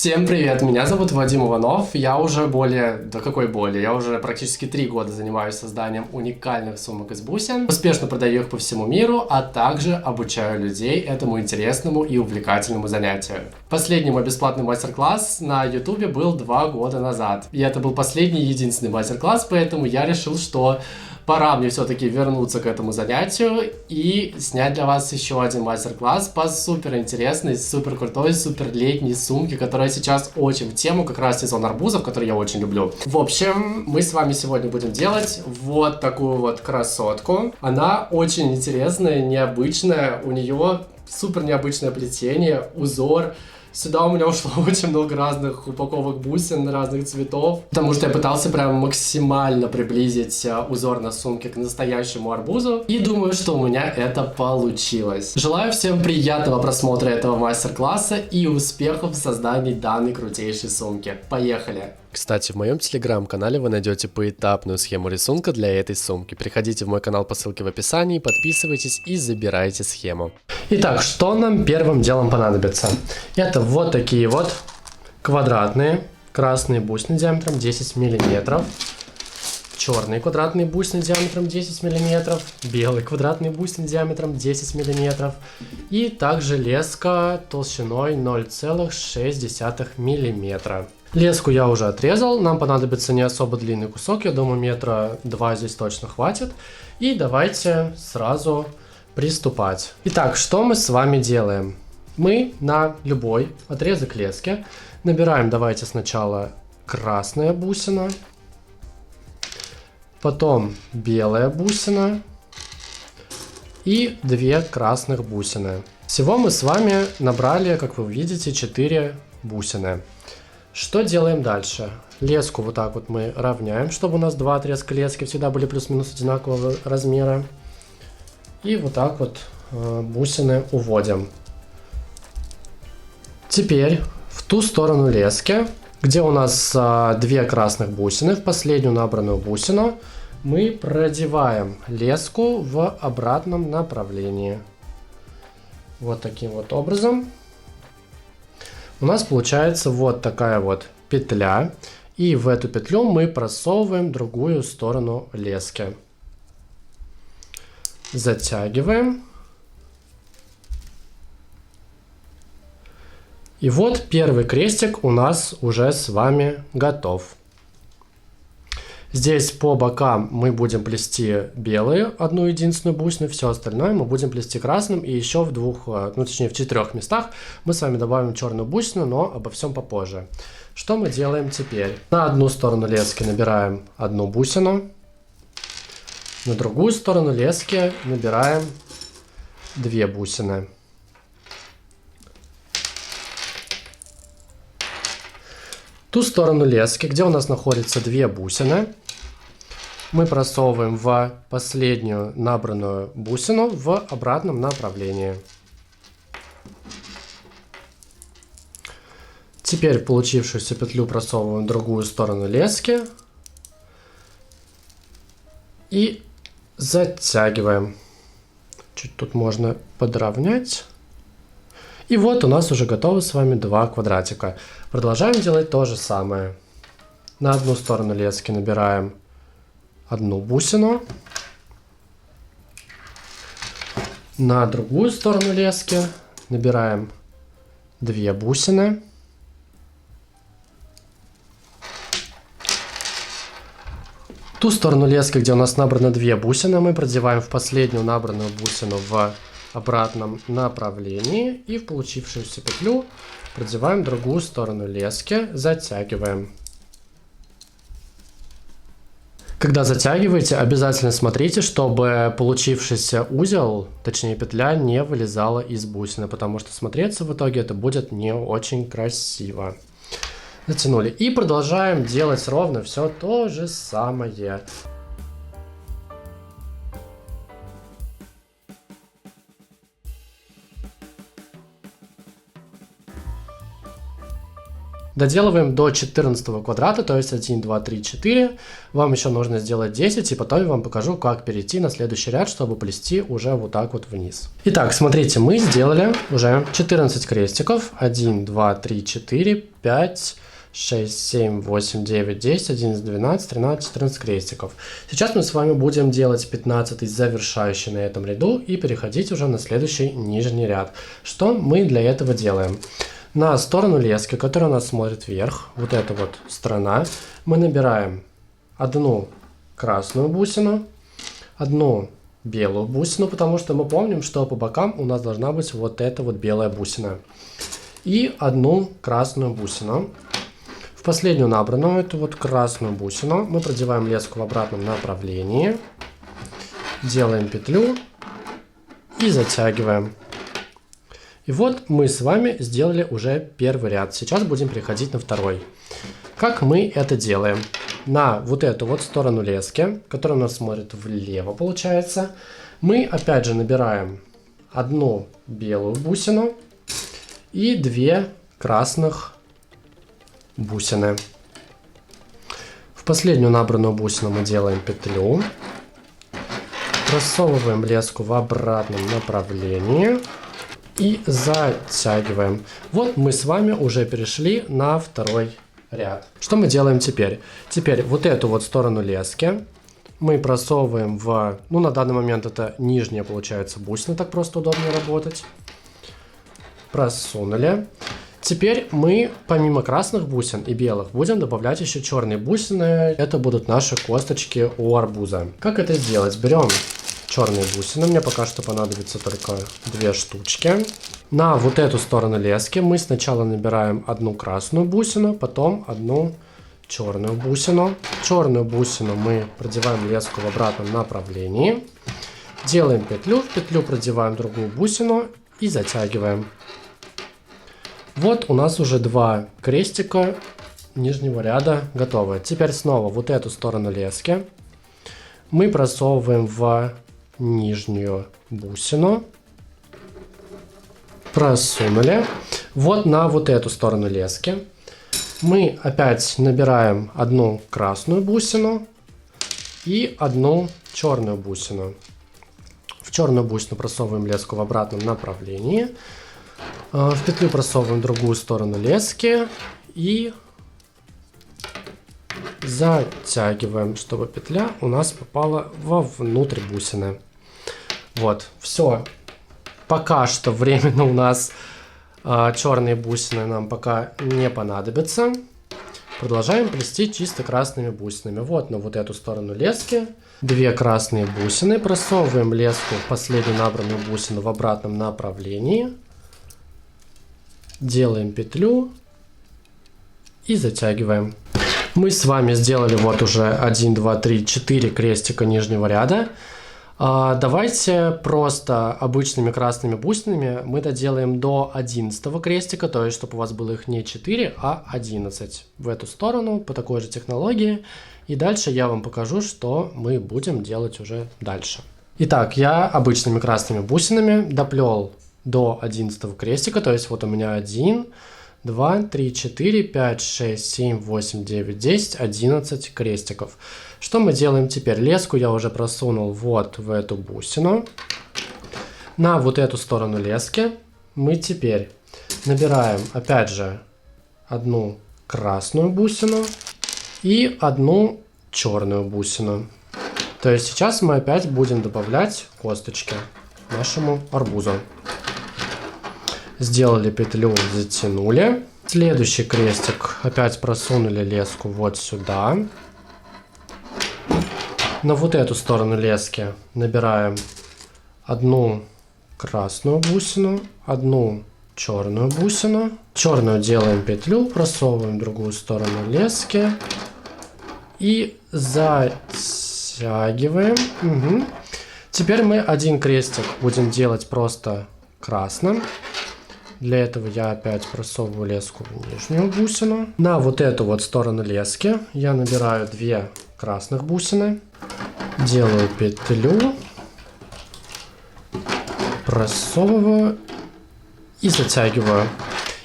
Всем привет, меня зовут Вадим Иванов, я уже я уже практически 3 года занимаюсь созданием уникальных сумок из бусин, успешно продаю их по всему миру, а также обучаю людей этому интересному и увлекательному занятию. Последний мой бесплатный мастер-класс на YouTube был 2 года назад, и это был последний и единственный мастер-класс, поэтому я решил, что пора мне все-таки вернуться к этому занятию и снять для вас еще один мастер-класс по супер интересной, супер крутой, супер летней сумке, которая сейчас очень в тему, как раз сезон арбузов, который я очень люблю. В общем, мы с вами сегодня будем делать вот такую вот красотку. Она очень интересная, необычная, у нее супер необычное плетение, узор. Сюда у меня ушло очень много разных упаковок бусин разных цветов, потому что я пытался прям максимально приблизить узор на сумке к настоящему арбузу, и думаю, что у меня это получилось. Желаю всем приятного просмотра этого мастер-класса и успехов в создании данной крутейшей сумки. Поехали! Кстати, в моем телеграм-канале вы найдете поэтапную схему рисунка для этой сумки. Приходите в мой канал по ссылке в описании, подписывайтесь и забирайте схему. Итак, что нам первым делом понадобится? Это вот такие вот квадратные красные бусины диаметром 10 мм, черные квадратные бусины диаметром 10 мм, белый квадратный бусин диаметром 10 мм и также леска толщиной 0,6 мм. Леску я уже отрезал, нам понадобится не особо длинный кусок, я думаю 2 метра здесь точно хватит. И давайте сразу приступать. Итак, что мы с вами делаем? Мы на любой отрезок лески набираем, давайте сначала красная бусина, потом белая бусина и 2 красных бусины. Всего мы с вами набрали, как вы видите, 4 бусины. Что делаем дальше? Леску вот так вот мы равняем, чтобы у нас 2 отрезка лески всегда были плюс-минус одинакового размера. И вот так вот бусины уводим. Теперь в ту сторону лески, где у нас 2 красных бусины, в последнюю набранную бусину мы продеваем леску в обратном направлении. Вот таким вот образом. У нас получается вот такая вот петля, и в эту петлю мы просовываем другую сторону лески. Затягиваем. И вот первый крестик у нас уже с вами готов. Здесь по бокам мы будем плести белые, одну единственную бусину, все остальное мы будем плести красным, и еще в 4 местах мы с вами добавим черную бусину, но обо всем попозже. Что мы делаем теперь? На одну сторону лески набираем одну бусину, на другую сторону лески набираем 2 бусины. Ту сторону лески, где у нас находится 2 бусины, мы просовываем в последнюю набранную бусину в обратном направлении. Теперь получившуюся петлю просовываем в другую сторону лески и затягиваем. Чуть тут можно подровнять. И вот у нас уже готовы с вами 2 квадратика. Продолжаем делать то же самое. На одну сторону лески набираем одну бусину, на другую сторону лески набираем 2 бусины, ту сторону лески, где у нас набрано 2 бусины, мы продеваем в последнюю набранную бусину в обратном направлении и в получившуюся петлю продеваем другую сторону лески, затягиваем. Когда затягиваете, обязательно смотрите, чтобы получившийся узел, точнее петля, не вылезала из бусины, потому что смотреться в итоге это будет не очень красиво. Затянули. И продолжаем делать ровно все то же самое. Доделываем до 14 квадрата, то есть 1, 2, 3, 4. Вам еще нужно сделать 10, и потом я вам покажу, как перейти на следующий ряд, чтобы плести уже вот так вот вниз. Итак, смотрите, мы сделали уже 14 крестиков. 1, 2, 3, 4, 5, 6, 7, 8, 9, 10, 11, 12, 13, 14 крестиков. Сейчас мы с вами будем делать 15 завершающий на этом ряду и переходить уже на следующий нижний ряд. Что мы для этого делаем? На сторону лески, которая у нас смотрит вверх, вот эта вот сторона, мы набираем одну красную бусину, одну белую бусину, потому что мы помним, что по бокам у нас должна быть вот эта вот белая бусина, и одну красную бусину. В последнюю набранную эту вот красную бусину мы продеваем леску в обратном направлении, делаем петлю и затягиваем. И вот мы с вами сделали уже первый ряд. Сейчас будем переходить на второй. Как мы это делаем? На вот эту вот сторону лески, которая у нас смотрит влево, получается, мы опять же набираем одну белую бусину и 2 красных бусины. В последнюю набранную бусину мы делаем петлю, просовываем леску в обратном направлении и затягиваем. Вот мы с вами уже перешли на второй ряд. Что мы делаем теперь? Теперь вот эту вот сторону лески мы просовываем в, ну на данный момент это нижняя получается бусина, так просто удобнее работать. Просунули. Теперь мы помимо красных бусин и белых будем добавлять еще черные бусины. Это будут наши косточки у арбуза. Как это сделать? Берем черные бусины, мне пока что понадобится только 2 штучки. На вот эту сторону лески мы сначала набираем одну красную бусину, потом одну черную бусину. Черную бусину мы продеваем леску в обратном направлении, делаем петлю, в петлю продеваем другую бусину и затягиваем. Вот у нас уже 2 крестика нижнего ряда готовы. Теперь снова вот эту сторону лески мы просовываем в нижнюю бусину, просунули. Вот на вот эту сторону лески мы опять набираем одну красную бусину и одну черную бусину. В черную бусину просовываем леску в обратном направлении, в петлю просовываем другую сторону лески и затягиваем, чтобы петля у нас попала вовнутрь бусины. Вот, все. Пока что временно у нас черные бусины нам пока не понадобятся. Продолжаем плести чисто красными бусинами. Вот на вот эту сторону лески 2 красные бусины. Просовываем леску в последнюю набранную бусину в обратном направлении. Делаем петлю и затягиваем. Мы с вами сделали вот уже 1, 2, 3, 4 крестика нижнего ряда. Давайте просто обычными красными бусинами мы доделаем до 11 крестика, то есть чтобы у вас было их не 4, а 11 в эту сторону по такой же технологии. И дальше я вам покажу, что мы будем делать уже дальше. Итак, я обычными красными бусинами доплел до 11 крестика, то есть вот у меня 1, 2, 3, 4, 5, 6, 7, 8, 9, 10, 11 крестиков. Что мы делаем теперь? Леску я уже просунул вот в эту бусину. На вот эту сторону лески мы теперь набираем опять же одну красную бусину и одну черную бусину. То есть сейчас мы опять будем добавлять косточки нашему арбузу. Сделали петлю, затянули. Следующий крестик опять просунули леску вот сюда. На вот эту сторону лески набираем одну красную бусину, одну черную бусину. Черную делаем петлю, просовываем другую сторону лески и затягиваем. Угу. Теперь мы один крестик будем делать просто красным. Для этого я опять просовываю леску в нижнюю бусину. На вот эту вот сторону лески я набираю 2 красных бусины. Делаю петлю. Просовываю и затягиваю.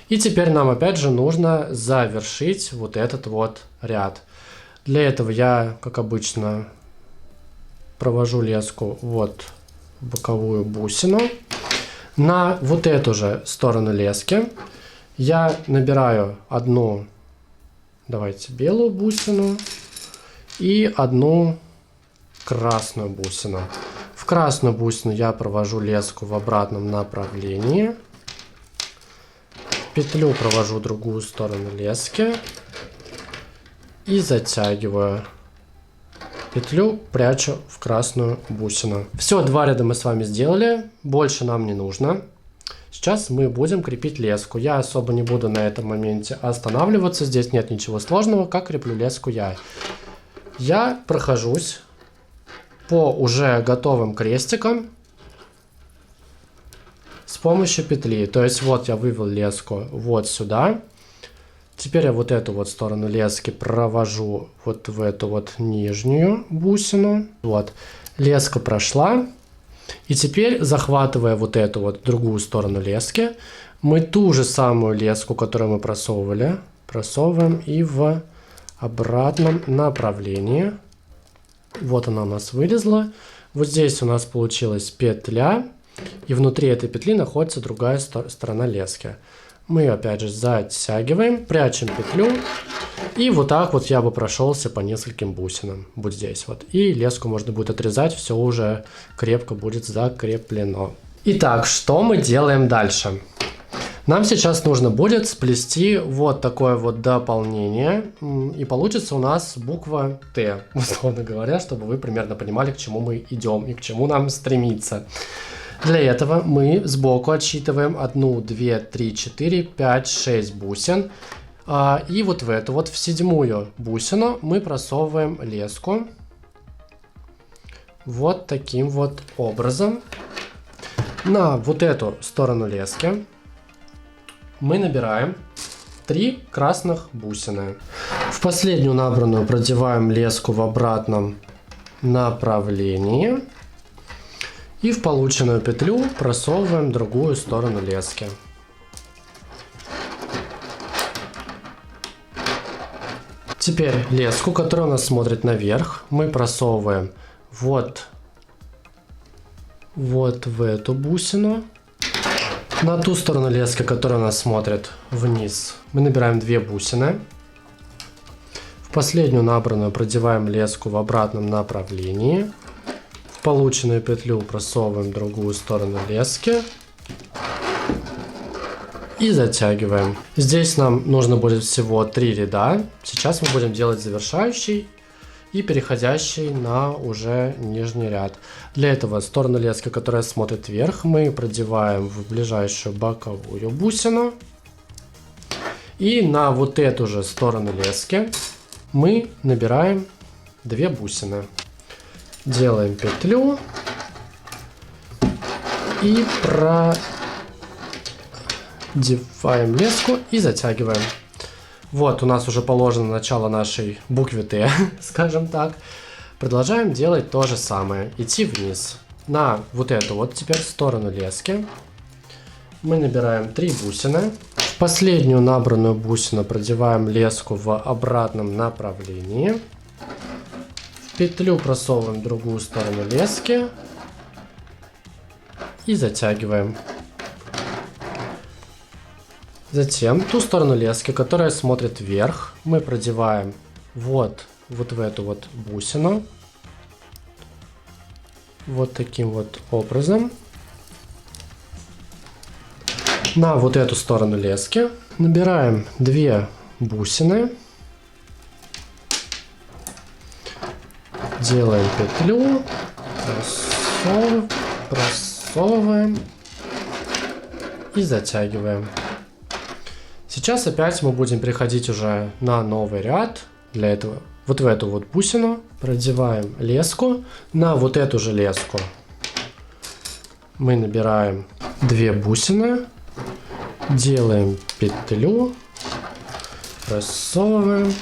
И теперь нам опять же нужно завершить вот этот вот ряд. Для этого я, как обычно, провожу леску вот в боковую бусину. На вот эту же сторону лески я набираю одну, давайте, белую бусину и одну красную бусину. В красную бусину я провожу леску в обратном направлении. Петлю провожу в другую сторону лески и затягиваю. Петлю прячу в красную бусину. Все, 2 ряда мы с вами сделали, больше нам не нужно. Сейчас мы будем крепить леску. Я особо не буду на этом моменте останавливаться, здесь нет ничего сложного. Как креплю леску я? Я прохожусь по уже готовым крестикам с помощью петли. То есть вот я вывел леску вот сюда. Теперь я вот эту вот сторону лески провожу вот в эту вот нижнюю бусину. Вот, леска прошла. И теперь, захватывая вот эту вот другую сторону лески, мы ту же самую леску, которую мы просовывали, просовываем и в обратном направлении. Вот она у нас вылезла. Вот здесь у нас получилась петля. И внутри этой петли находится другая сторона лески. Мы ее опять же затягиваем, прячем петлю. И вот так вот я бы прошелся по нескольким бусинам. Вот здесь вот. И леску можно будет отрезать, все уже крепко будет закреплено. Итак, что мы делаем дальше? Нам сейчас нужно будет сплести вот такое вот дополнение. И получится у нас буква Т, условно говоря, чтобы вы примерно понимали, к чему мы идем и к чему нам стремиться. Для этого мы сбоку отсчитываем 1, 2, 3, 4, 5, 6 бусин. И вот в эту, вот в 7-ю бусину мы просовываем леску. Вот таким вот образом. На вот эту сторону лески мы набираем 3 красных бусины. В последнюю набранную продеваем леску в обратном направлении. И в полученную петлю просовываем другую сторону лески. Теперь леску, которая у нас смотрит наверх, мы просовываем вот в эту бусину. На ту сторону лески, которая у нас смотрит вниз, мы набираем 2 бусины. В последнюю набранную продеваем леску в обратном направлении. В полученную петлю просовываем другую сторону лески и затягиваем. Здесь нам нужно будет всего 3 ряда. Сейчас мы будем делать завершающий и переходящий на уже нижний ряд. Для этого сторону лески, которая смотрит вверх, мы продеваем в ближайшую боковую бусину. И на вот эту же сторону лески мы набираем 2 бусины. Делаем петлю и продеваем леску и затягиваем. Вот у нас уже положено начало нашей буквы Т, скажем так. Продолжаем делать то же самое. Идти вниз. На вот эту вот теперь сторону лески мы набираем 3 бусины. В последнюю набранную бусину продеваем леску в обратном направлении. Петлю просовываем в другую сторону лески и затягиваем. Затем ту сторону лески, которая смотрит вверх, мы продеваем вот в эту вот бусину. Вот таким вот образом. На вот эту сторону лески набираем 2 бусины. Делаем петлю, просовываем и затягиваем. Сейчас опять мы будем переходить уже на новый ряд. Для этого вот в эту вот бусину продеваем леску. На вот эту же леску мы набираем 2 бусины, делаем петлю, просовываем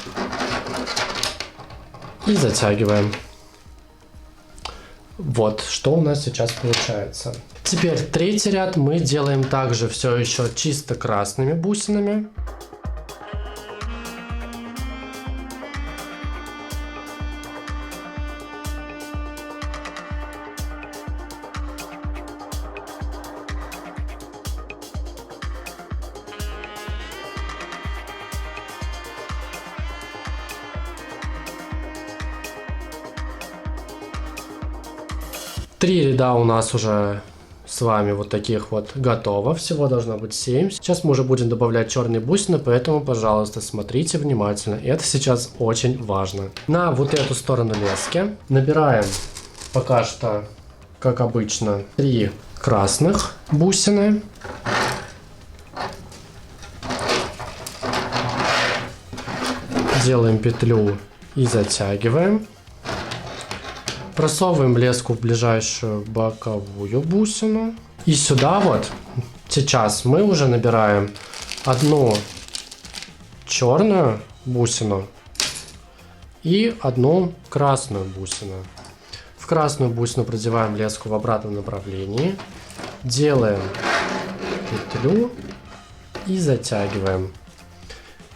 и затягиваем. Вот, что у нас сейчас получается. Теперь третий ряд мы делаем также все еще чисто красными бусинами. Три ряда у нас уже с вами вот таких вот готово. Всего должно быть 7. Сейчас мы уже будем добавлять черные бусины, поэтому, пожалуйста, смотрите внимательно. Это сейчас очень важно. На вот эту сторону лески набираем пока что, как обычно, 3 красных бусины. Делаем петлю и затягиваем. Просовываем леску в ближайшую боковую бусину. И сюда вот сейчас мы уже набираем одну черную бусину и одну красную бусину. В красную бусину продеваем леску в обратном направлении. Делаем петлю и затягиваем.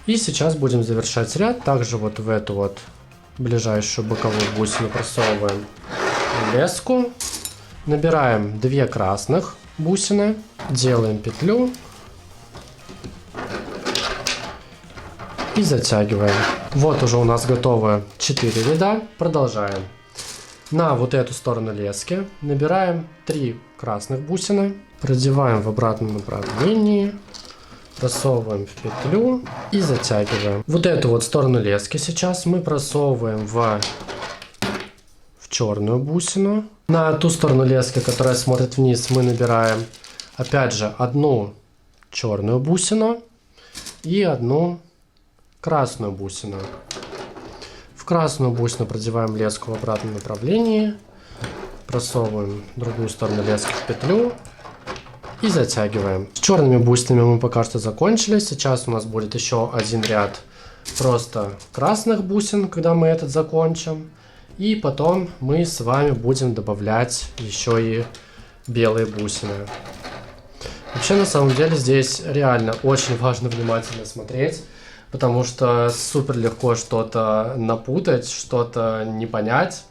И сейчас будем завершать ряд. Также вот в эту вот ближайшую боковую бусину просовываем леску, набираем 2 красных бусины, делаем петлю и затягиваем. Вот уже у нас готовы 4 ряда. Продолжаем. На вот эту сторону лески набираем 3 красных бусины, продеваем в обратном направлении, просовываем в петлю и затягиваем. Вот эту вот сторону лески сейчас мы просовываем в черную бусину. На ту сторону лески, которая смотрит вниз, мы набираем опять же одну черную бусину и одну красную бусину. В красную бусину продеваем леску в обратном направлении, просовываем другую сторону лески в петлю и затягиваем. С черными бусинами мы пока что закончили. Сейчас у нас будет еще один ряд просто красных бусин, когда мы этот закончим. И потом мы с вами будем добавлять еще и белые бусины. Вообще, на самом деле, здесь реально очень важно внимательно смотреть, потому что супер легко что-то напутать, что-то не понять.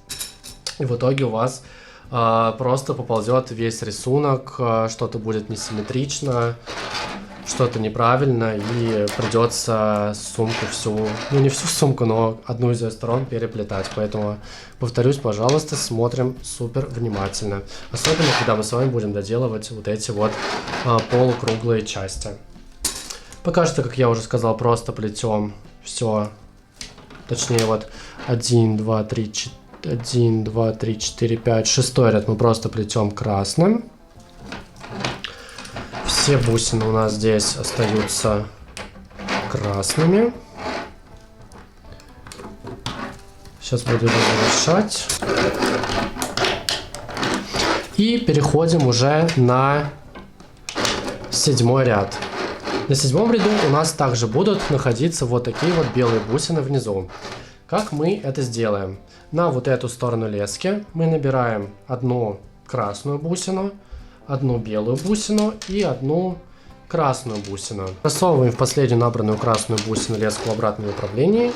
И в итоге у вас просто поползет весь рисунок, что-то будет несимметрично, что-то неправильно, и придется сумку всю, ну не всю сумку, но одну из ее сторон переплетать. Поэтому, повторюсь, пожалуйста, смотрим супер внимательно. Особенно, когда мы с вами будем доделывать вот эти вот полукруглые части. Пока что, как я уже сказал, просто плетем все, точнее вот 1, 2, 3, 4. 1, 2, 3, 4, 5, 6 ряд мы просто плетем красным. Все бусины у нас здесь остаются красными. Сейчас буду завершать. И переходим уже на 7 ряд. На 7 ряду у нас также будут находиться вот такие вот белые бусины внизу. Как мы это сделаем? На вот эту сторону лески мы набираем одну красную бусину, одну белую бусину и одну красную бусину. Просовываем в последнюю набранную красную бусину леску в обратном направлении,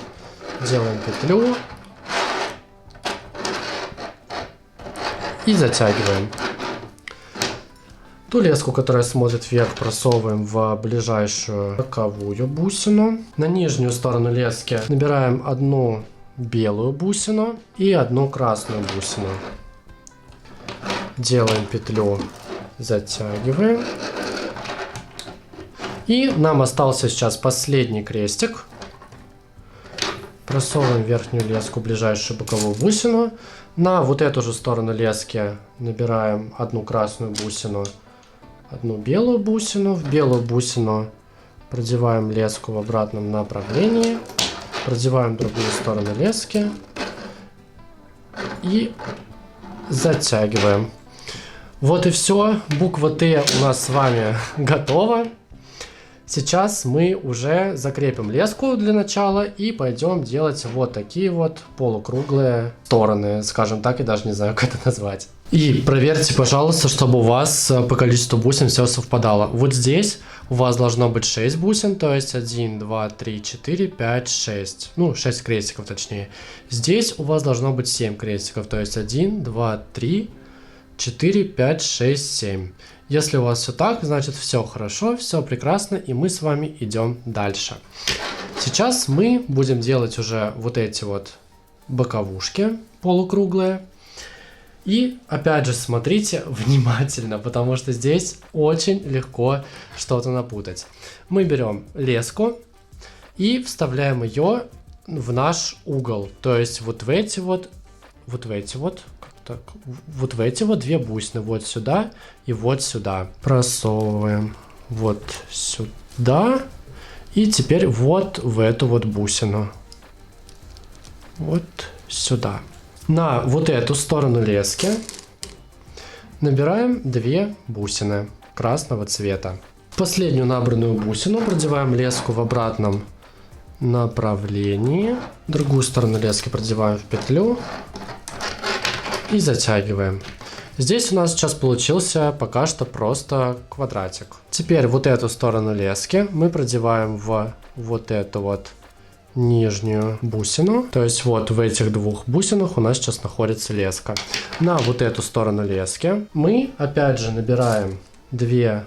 делаем петлю и затягиваем. Ту леску, которая смотрит вверх, просовываем в ближайшую боковую бусину. На нижнюю сторону лески набираем одну белую бусину и одну красную бусину. Делаем петлю, затягиваем. И нам остался сейчас последний крестик. Просовываем верхнюю леску в ближайшую боковую бусину. На вот эту же сторону лески набираем одну красную бусину, одну белую бусину. В белую бусину продеваем леску в обратном направлении. Продеваем другую сторону лески и затягиваем. Вот и все. Буква Т у нас с вами готова. Сейчас мы уже закрепим леску для начала и пойдем делать вот такие вот полукруглые стороны, скажем так, я даже не знаю, как это назвать. И проверьте, пожалуйста, чтобы у вас по количеству бусин все совпадало. Вот здесь у вас должно быть 6 бусин, то есть 1, 2, 3, 4, 5, 6. Ну, 6 крестиков точнее. Здесь у вас должно быть 7 крестиков, то есть 1, 2, 3, 4, 5, 6, 7. Если у вас все так, значит все хорошо, все прекрасно, и мы с вами идем дальше. Сейчас мы будем делать уже вот эти вот боковушки полукруглые. И опять же смотрите внимательно, потому что здесь очень легко что-то напутать. Мы берем леску и вставляем ее в наш угол, то есть вот в эти вот две бусины, вот сюда и вот сюда. Просовываем вот сюда и теперь вот в эту вот бусину. Вот сюда. На вот эту сторону лески набираем 2 бусины красного цвета. Последнюю набранную бусину продеваем леску в обратном направлении. Другую сторону лески продеваем в петлю и затягиваем. Здесь у нас сейчас получился пока что просто квадратик. Теперь вот эту сторону лески мы продеваем в вот эту вот нижнюю бусину, то есть вот в этих двух бусинах у нас сейчас находится леска. На вот эту сторону лески мы опять же набираем 2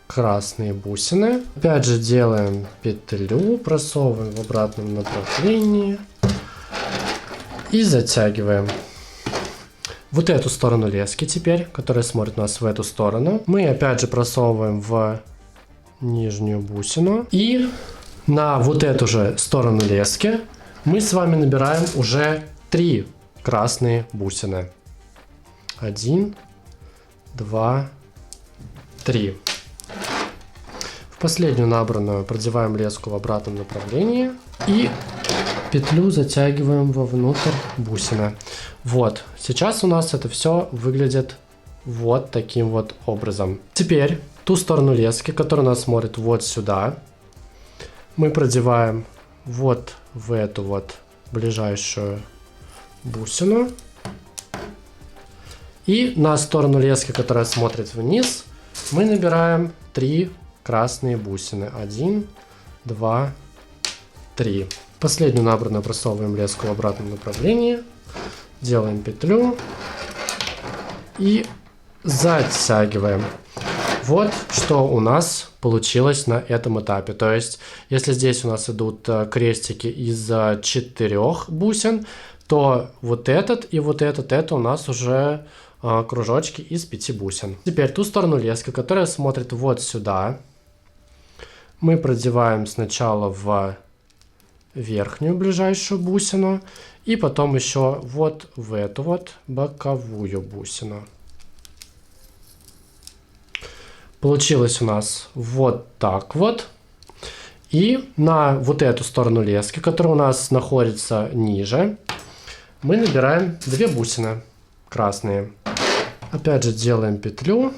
красные бусины, опять же делаем петлю, просовываем в обратном направлении и затягиваем. Вот эту сторону лески теперь, которая смотрит у нас в эту сторону, мы опять же просовываем в нижнюю бусину и на вот эту же сторону лески мы с вами набираем уже 3 красные бусины. 1, 2, 3. В последнюю набранную продеваем леску в обратном направлении и петлю затягиваем вовнутрь бусины. Вот, сейчас у нас это все выглядит вот таким вот образом. Теперь ту сторону лески, которая у нас смотрит вот сюда, мы продеваем вот в эту вот ближайшую бусину. И на сторону лески, которая смотрит вниз, мы набираем 3 красные бусины. 1, 2, 3. Последнюю набранную просовываем леску в обратном направлении. Делаем петлю и затягиваем. Вот что у нас получилось на этом этапе. То есть, если здесь у нас идут крестики из 4 бусин, то вот этот и вот этот, это у нас уже кружочки из 5 бусин. Теперь ту сторону лески, которая смотрит вот сюда, мы продеваем сначала в верхнюю ближайшую бусину, и потом еще вот в эту вот боковую бусину. Получилось у нас вот так вот. И на вот эту сторону лески, которая у нас находится ниже, мы набираем 2 бусины красные. Опять же делаем петлю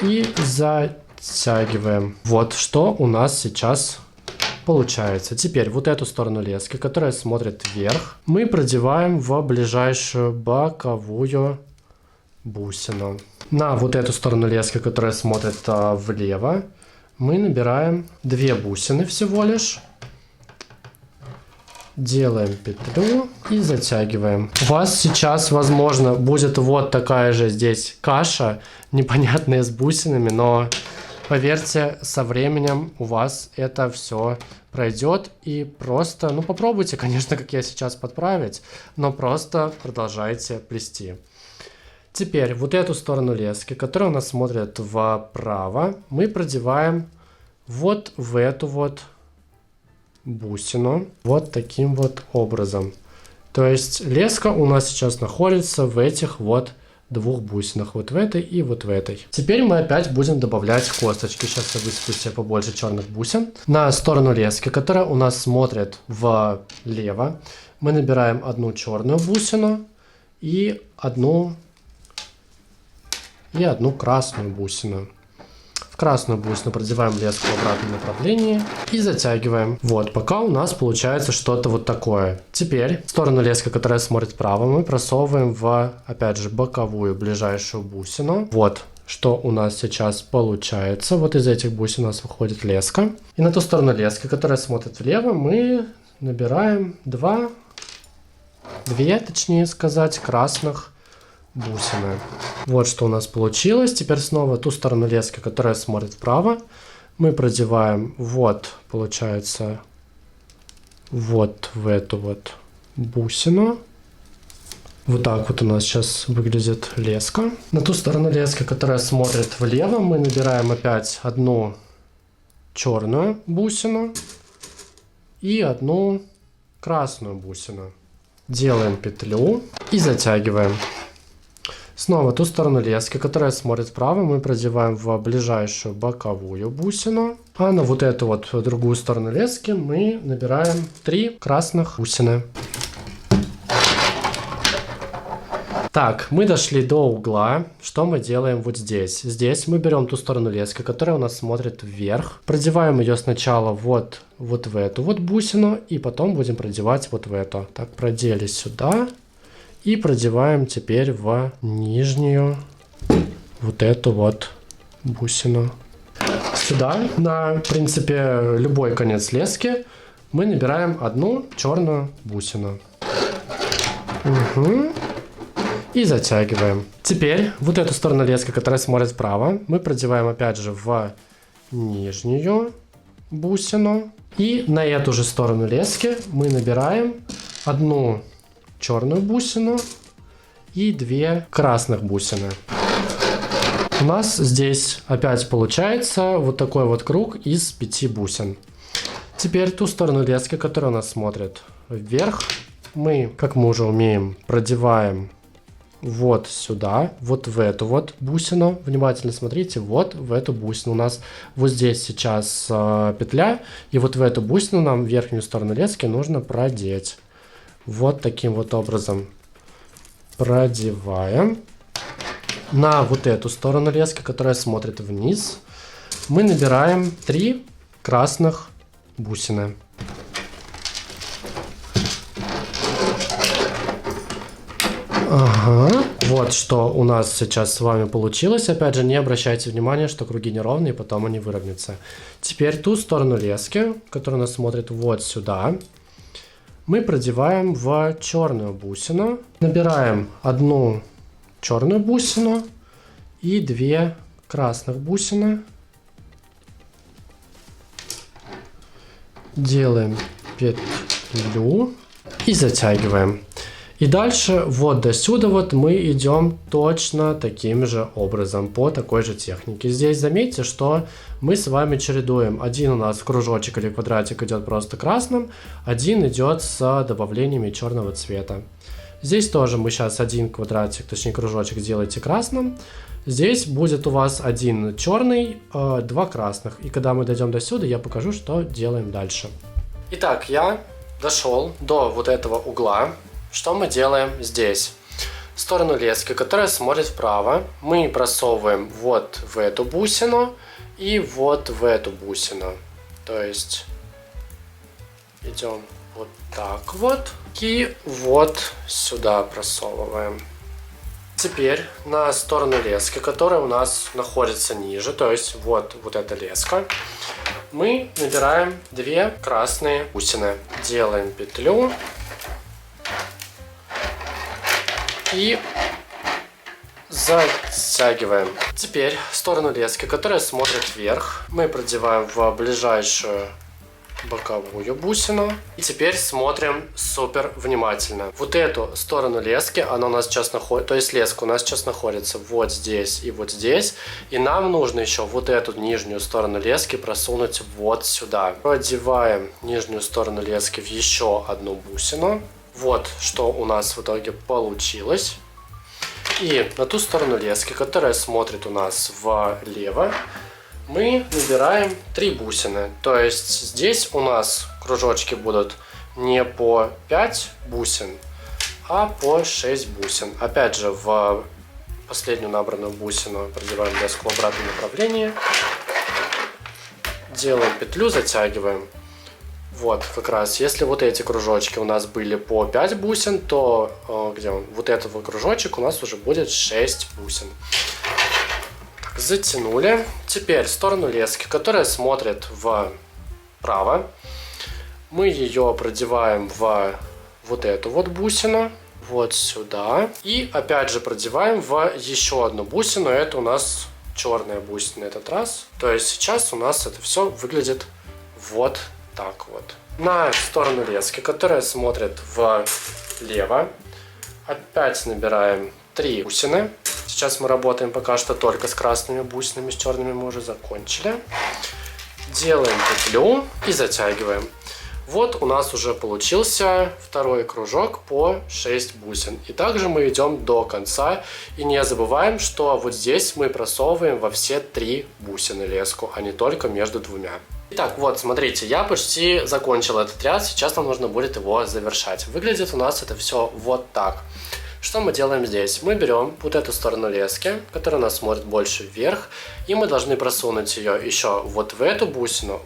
и затягиваем. Вот что у нас сейчас получается. Теперь вот эту сторону лески, которая смотрит вверх, мы продеваем в ближайшую боковую бусину. На вот эту сторону лески, которая смотрит влево, мы набираем 2 бусины всего лишь. Делаем петлю и затягиваем. У вас сейчас, возможно, будет вот такая же здесь каша, непонятная с бусинами, но поверьте, со временем у вас это все пройдет. И просто, ну попробуйте, конечно, как я сейчас подправить, но просто продолжайте плести. Теперь вот эту сторону лески, которая у нас смотрит вправо, мы продеваем вот в эту вот бусину вот таким вот образом. То есть леска у нас сейчас находится в этих вот 2 бусинах, вот в этой и вот в этой. Теперь мы опять будем добавлять косточки. Сейчас я высыплю себе побольше черных бусин. На сторону лески, которая у нас смотрит влево, мы набираем 1 черную бусину и одну красную бусину. В красную бусину продеваем леску в обратном направлении и затягиваем. Вот, пока у нас получается что-то вот такое. Теперь сторону лески, которая смотрит вправо, мы просовываем в, опять же, боковую ближайшую бусину. Вот, что у нас сейчас получается. Вот из этих бусин у нас выходит леска. И на ту сторону лески, которая смотрит влево, мы набираем две, точнее сказать, красных бусины. Вот что у нас получилось. Теперь снова ту сторону лески, которая смотрит вправо, мы продеваем вот, получается, вот в эту вот бусину. Вот так вот у нас сейчас выглядит леска. На ту сторону лески, которая смотрит влево, мы набираем опять одну черную бусину и одну красную бусину. Делаем петлю и затягиваем. Снова ту сторону лески, которая смотрит вправо, мы продеваем в ближайшую боковую бусину. А на вот эту вот другую сторону лески мы набираем 3 красных бусины. Так, мы дошли до угла. Что мы делаем вот здесь? Здесь мы берем ту сторону лески, которая у нас смотрит вверх. Продеваем ее сначала вот в эту вот бусину, и потом будем продевать вот в эту. Так, продели сюда. И продеваем теперь в нижнюю вот эту вот бусину. Сюда, на, в принципе, любой конец лески, мы набираем одну черную бусину. Угу. И затягиваем. Теперь вот эту сторону лески, которая смотрит вправо, мы продеваем опять же в нижнюю бусину. И на эту же сторону лески мы набираем одну черную бусину и 2 красных бусины. У нас здесь опять получается вот такой вот круг из 5 бусин. Теперь ту сторону лески, которая у нас смотрит вверх, мы, как мы уже умеем, продеваем вот сюда, вот в эту вот бусину. Внимательно смотрите, вот в эту бусину. У нас вот здесь сейчас петля, и вот в эту бусину нам в верхнюю сторону лески нужно продеть. Вот таким вот образом продеваем. На вот эту сторону лески, которая смотрит вниз, мы набираем 3 красных бусины. Ага. Вот что у нас сейчас с вами получилось. Опять же, не обращайте внимания, что круги неровные, потом они выровнятся. Теперь ту сторону лески, которая у нас смотрит вот сюда, мы продеваем в черную бусину. Набираем одну черную бусину и 2 красных бусины. Делаем петлю и затягиваем. И дальше вот до сюда вот мы идем точно таким же образом, по такой же технике. Здесь заметьте, что мы с вами чередуем. Один у нас кружочек или квадратик идет просто красным, один идет с добавлениями черного цвета. Здесь тоже мы сейчас один квадратик, точнее кружочек делаете красным. Здесь будет у вас один черный, 2 красных. И когда мы дойдем до сюда, я покажу, что делаем дальше. Итак, я дошел до вот этого угла. Что мы делаем здесь? Сторону лески, которая смотрит вправо, мы просовываем вот в эту бусину и вот в эту бусину. То есть идем вот так вот и вот сюда просовываем. Теперь на сторону лески, которая у нас находится ниже, то есть вот эта леска, мы набираем 2 красные бусины. Делаем петлю. И затягиваем. Теперь сторону лески, которая смотрит вверх, мы продеваем в ближайшую боковую бусину. И теперь смотрим супер внимательно. Вот эту сторону лески, она у нас сейчас находится, то есть леска у нас сейчас находится вот здесь и вот здесь. И нам нужно еще вот эту нижнюю сторону лески просунуть вот сюда. Продеваем нижнюю сторону лески в еще одну бусину. Вот что у нас в итоге получилось. И на ту сторону лески, которая смотрит у нас влево, мы набираем 3 бусины. То есть здесь у нас кружочки будут не по 5 бусин, а по 6 бусин. Опять же, в последнюю набранную бусину продеваем леску в обратном направлении делаем петлю, затягиваем. Вот, как раз, если вот эти кружочки у нас были по 5 бусин, то где он? Вот этот вот кружочек у нас уже будет 6 бусин. Так, затянули. Теперь в сторону лески, которая смотрит вправо, мы ее продеваем в вот эту вот бусину, вот сюда. И опять же продеваем в еще одну бусину, это у нас черная бусина на этот раз. То есть сейчас у нас это все выглядит вот так вот. На сторону лески, которая смотрит влево, опять набираем 3 бусины. Сейчас мы работаем пока что только с красными бусинами, с черными мы уже закончили. Делаем петлю и затягиваем. Вот у нас уже получился второй кружок по 6 бусин. И также мы идем до конца. И не забываем, что вот здесь мы просовываем во все 3 бусины леску, а не только между двумя. Итак, вот, смотрите, я почти закончил этот ряд. Сейчас нам нужно будет его завершать. Выглядит у нас это все вот так. Что мы делаем здесь? Мы берем вот эту сторону лески, которая у нас смотрит больше вверх, и мы должны просунуть ее еще вот в эту бусину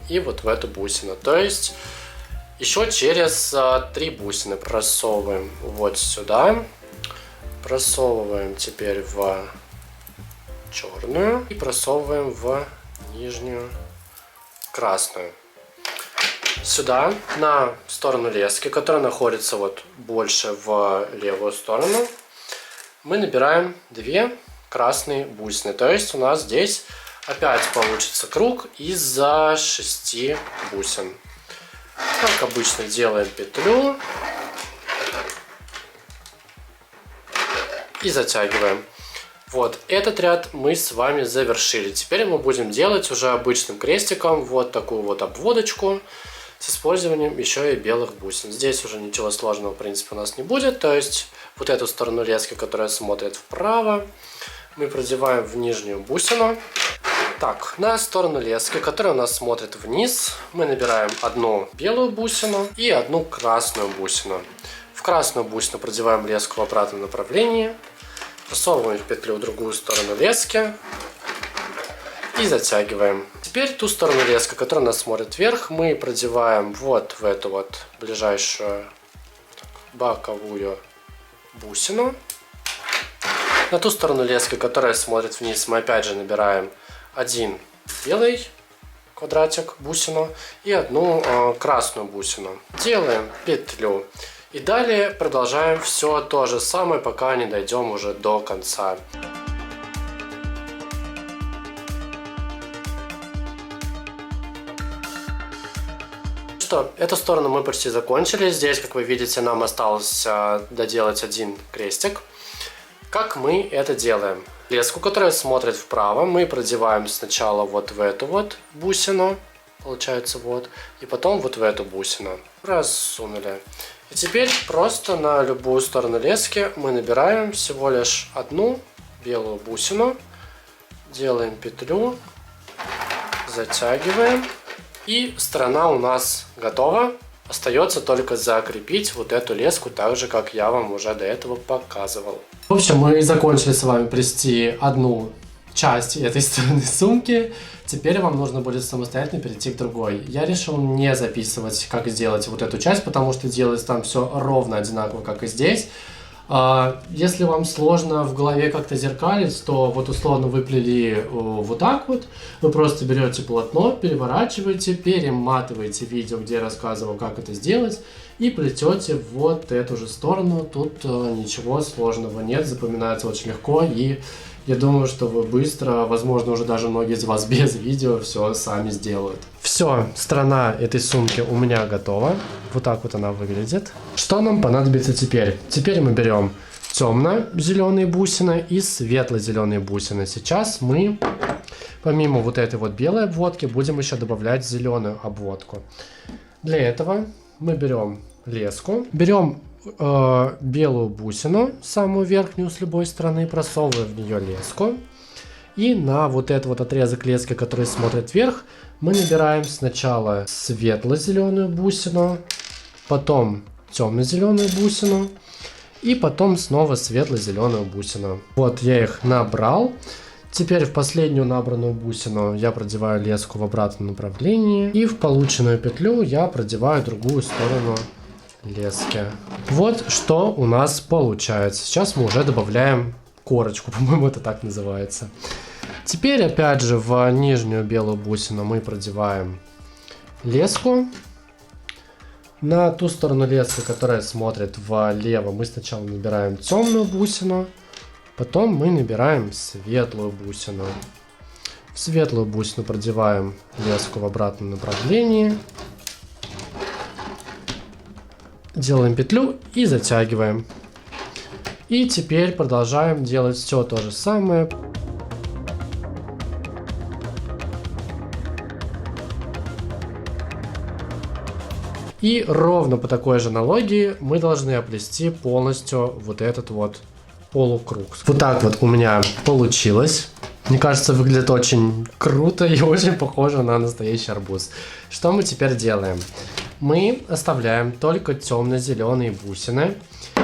и вот в эту бусину. То есть еще через 3 бусины просовываем вот сюда, просовываем теперь в черную и просовываем в нижнюю красную. Сюда, на сторону лески, которая находится вот больше в левую сторону, мы набираем 2 красные бусины. То есть у нас здесь опять получится круг из 6 бусин. Как обычно, делаем петлю и затягиваем. Вот, этот ряд мы с вами завершили. Теперь мы будем делать уже обычным крестиком вот такую вот обводочку с использованием еще и белых бусин. Здесь уже ничего сложного, в принципе, у нас не будет. То есть вот эту сторону лески, которая смотрит вправо, мы продеваем в нижнюю бусину. Так, на сторону лески, которая у нас смотрит вниз, мы набираем одну белую бусину и одну красную бусину. В красную бусину продеваем леску в обратном направлении, просовываем в петлю в другую сторону лески и затягиваем. Теперь ту сторону лески, которая у нас смотрит вверх, мы продеваем вот в эту вот ближайшую боковую бусину. На ту сторону лески, которая смотрит вниз, мы опять же набираем один белый квадратик, бусину, и одну красную бусину. Делаем петлю. И далее продолжаем все то же самое, пока не дойдем уже до конца. Что, эту сторону мы почти закончили. Здесь, как вы видите, нам осталось доделать один крестик. Как мы это делаем? Леску, которая смотрит вправо, мы продеваем сначала вот в эту вот бусину, получается вот, и потом вот в эту бусину. Просунули. И теперь просто на любую сторону лески мы набираем всего лишь одну белую бусину, делаем петлю, затягиваем, и сторона у нас готова. Остается только закрепить вот эту леску так же, как я вам уже до этого показывал. В общем, мы закончили с вами плести одну часть этой стороны сумки. Теперь вам нужно будет самостоятельно перейти к другой. Я решил не записывать, как сделать вот эту часть, потому что делается там все ровно одинаково, как и здесь. Если вам сложно в голове как-то зеркалить, то вот условно вы плели вот так вот. Вы просто берете полотно, переворачиваете, перематываете видео, где я рассказывал, как это сделать, и плетете вот эту же сторону. Тут ничего сложного нет, запоминается очень легко, и я думаю, что вы быстро, возможно, уже даже многие из вас без видео все сами сделают. Все, сторона этой сумки у меня готова. Вот так вот она выглядит. Что нам понадобится теперь? Теперь мы берем темно-зеленые бусины и светло-зеленые бусины. Сейчас мы, помимо вот этой вот белой обводки, будем еще добавлять зеленую обводку. Для этого мы берем леску, берем белую бусину, самую верхнюю с любой стороны, просовываем в нее леску. И на вот этот вот отрезок лески, который смотрит вверх, мы набираем сначала светло-зеленую бусину, потом темно-зеленую бусину и потом снова светло-зеленую бусину. Вот я их набрал. Теперь в последнюю набранную бусину я продеваю леску в обратном направлении. И в полученную петлю я продеваю другую сторону лески. Вот что у нас получается. Сейчас мы уже добавляем корочку, по-моему, это так называется. Теперь опять же в нижнюю белую бусину мы продеваем леску. На ту сторону лески, которая смотрит влево, мы сначала набираем темную бусину, потом мы набираем светлую бусину. В светлую бусину продеваем леску в обратном направлении. Делаем петлю и затягиваем. И теперь продолжаем делать все то же самое. И ровно по такой же аналогии мы должны оплести полностью вот этот вот полукруг. Вот так вот у меня получилось. Мне кажется, выглядит очень круто и очень похоже на настоящий арбуз. Что мы теперь делаем? Мы оставляем только темно-зеленые бусины.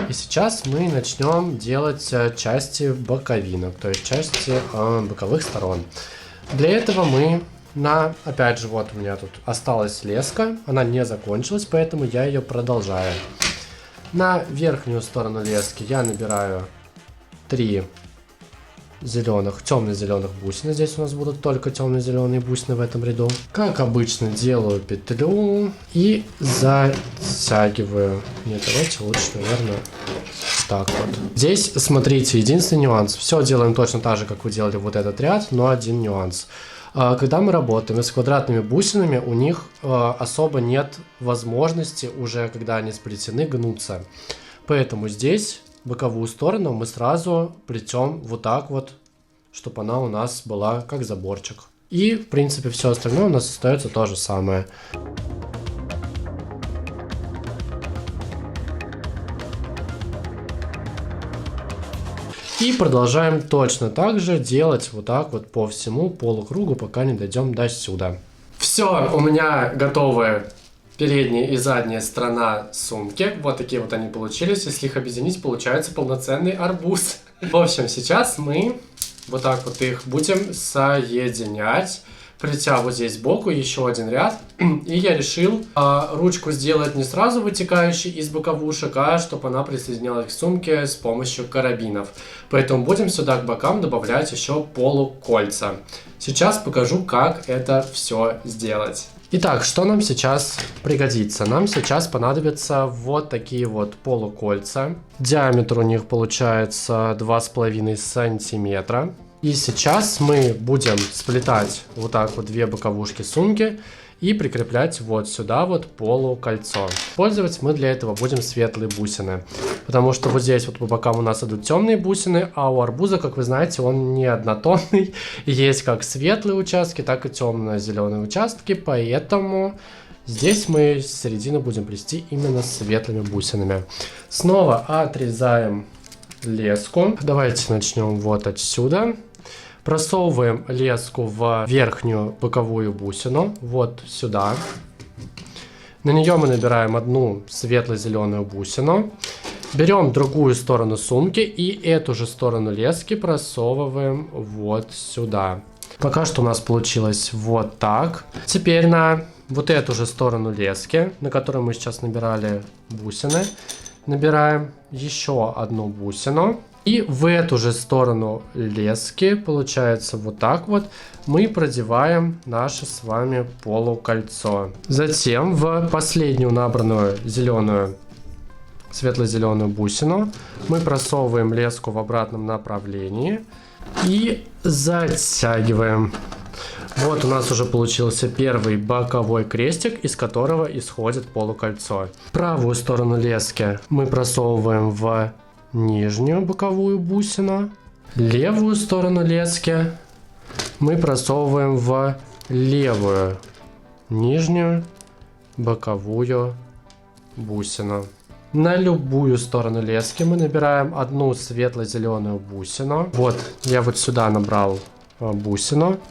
И сейчас мы начнем делать части боковинок, то есть части боковых сторон. Для этого мы опять же, вот у меня тут осталась леска, она не закончилась, поэтому я ее продолжаю. На верхнюю сторону лески я набираю 3 темно-зеленых бусины. Здесь у нас будут только темно-зеленые бусины в этом ряду. Как обычно, делаю петлю и затягиваю. Нет, давайте лучше, наверное, так вот. Здесь, смотрите, единственный нюанс. Все делаем точно так же, как вы делали вот этот ряд, но один нюанс. Когда мы работаем с квадратными бусинами, у них особо нет возможности уже, когда они сплетены, гнуться. Поэтому здесь боковую сторону мы сразу плетем вот так вот, чтобы она у нас была как заборчик. И, в принципе, все остальное у нас остается то же самое. И продолжаем точно так же делать вот так вот по всему полукругу, пока не дойдем до сюда. Все, у меня готовы передняя и задняя сторона сумки. Вот такие вот они получились. Если их объединить, получается полноценный арбуз. В общем, сейчас мы вот так вот их будем соединять. Плетя вот здесь сбоку еще один ряд. И я решил ручку сделать не сразу вытекающей из боковушек, а чтобы она присоединялась к сумке с помощью карабинов. Поэтому будем сюда к бокам добавлять еще полукольца. Сейчас покажу, как это все сделать. Итак, что нам сейчас пригодится? Нам сейчас понадобятся вот такие вот полукольца. Диаметр у них получается 2,5 сантиметра. И сейчас мы будем сплетать вот так вот 2 боковушки сумки и прикреплять вот сюда вот полукольцо. Использовать мы для этого будем светлые бусины, потому что вот здесь вот по бокам у нас идут темные бусины, а у арбуза, как вы знаете, он не однотонный. Есть как светлые участки, так и темно-зеленые участки, поэтому здесь мы с середины будем плести именно светлыми бусинами. Снова отрезаем леску. Давайте начнем вот отсюда. Просовываем леску в верхнюю боковую бусину, вот сюда. На нее мы набираем одну светло-зеленую бусину. Берем другую сторону сумки и эту же сторону лески просовываем вот сюда. Пока что у нас получилось вот так. Теперь на вот эту же сторону лески, на которой мы сейчас набирали бусины, набираем еще одну бусину. И в эту же сторону лески, получается вот так вот, мы продеваем наше с вами полукольцо. Затем в последнюю набранную зеленую, светло-зеленую бусину мы просовываем леску в обратном направлении и затягиваем. Вот у нас уже получился первый боковой крестик, из которого исходит полукольцо. Правую сторону лески мы просовываем в нижнюю боковую бусину. Левую сторону лески мы просовываем в левую нижнюю боковую бусину. На любую сторону лески мы набираем одну светло-зеленую бусину. Вот, я вот сюда набрал бусину.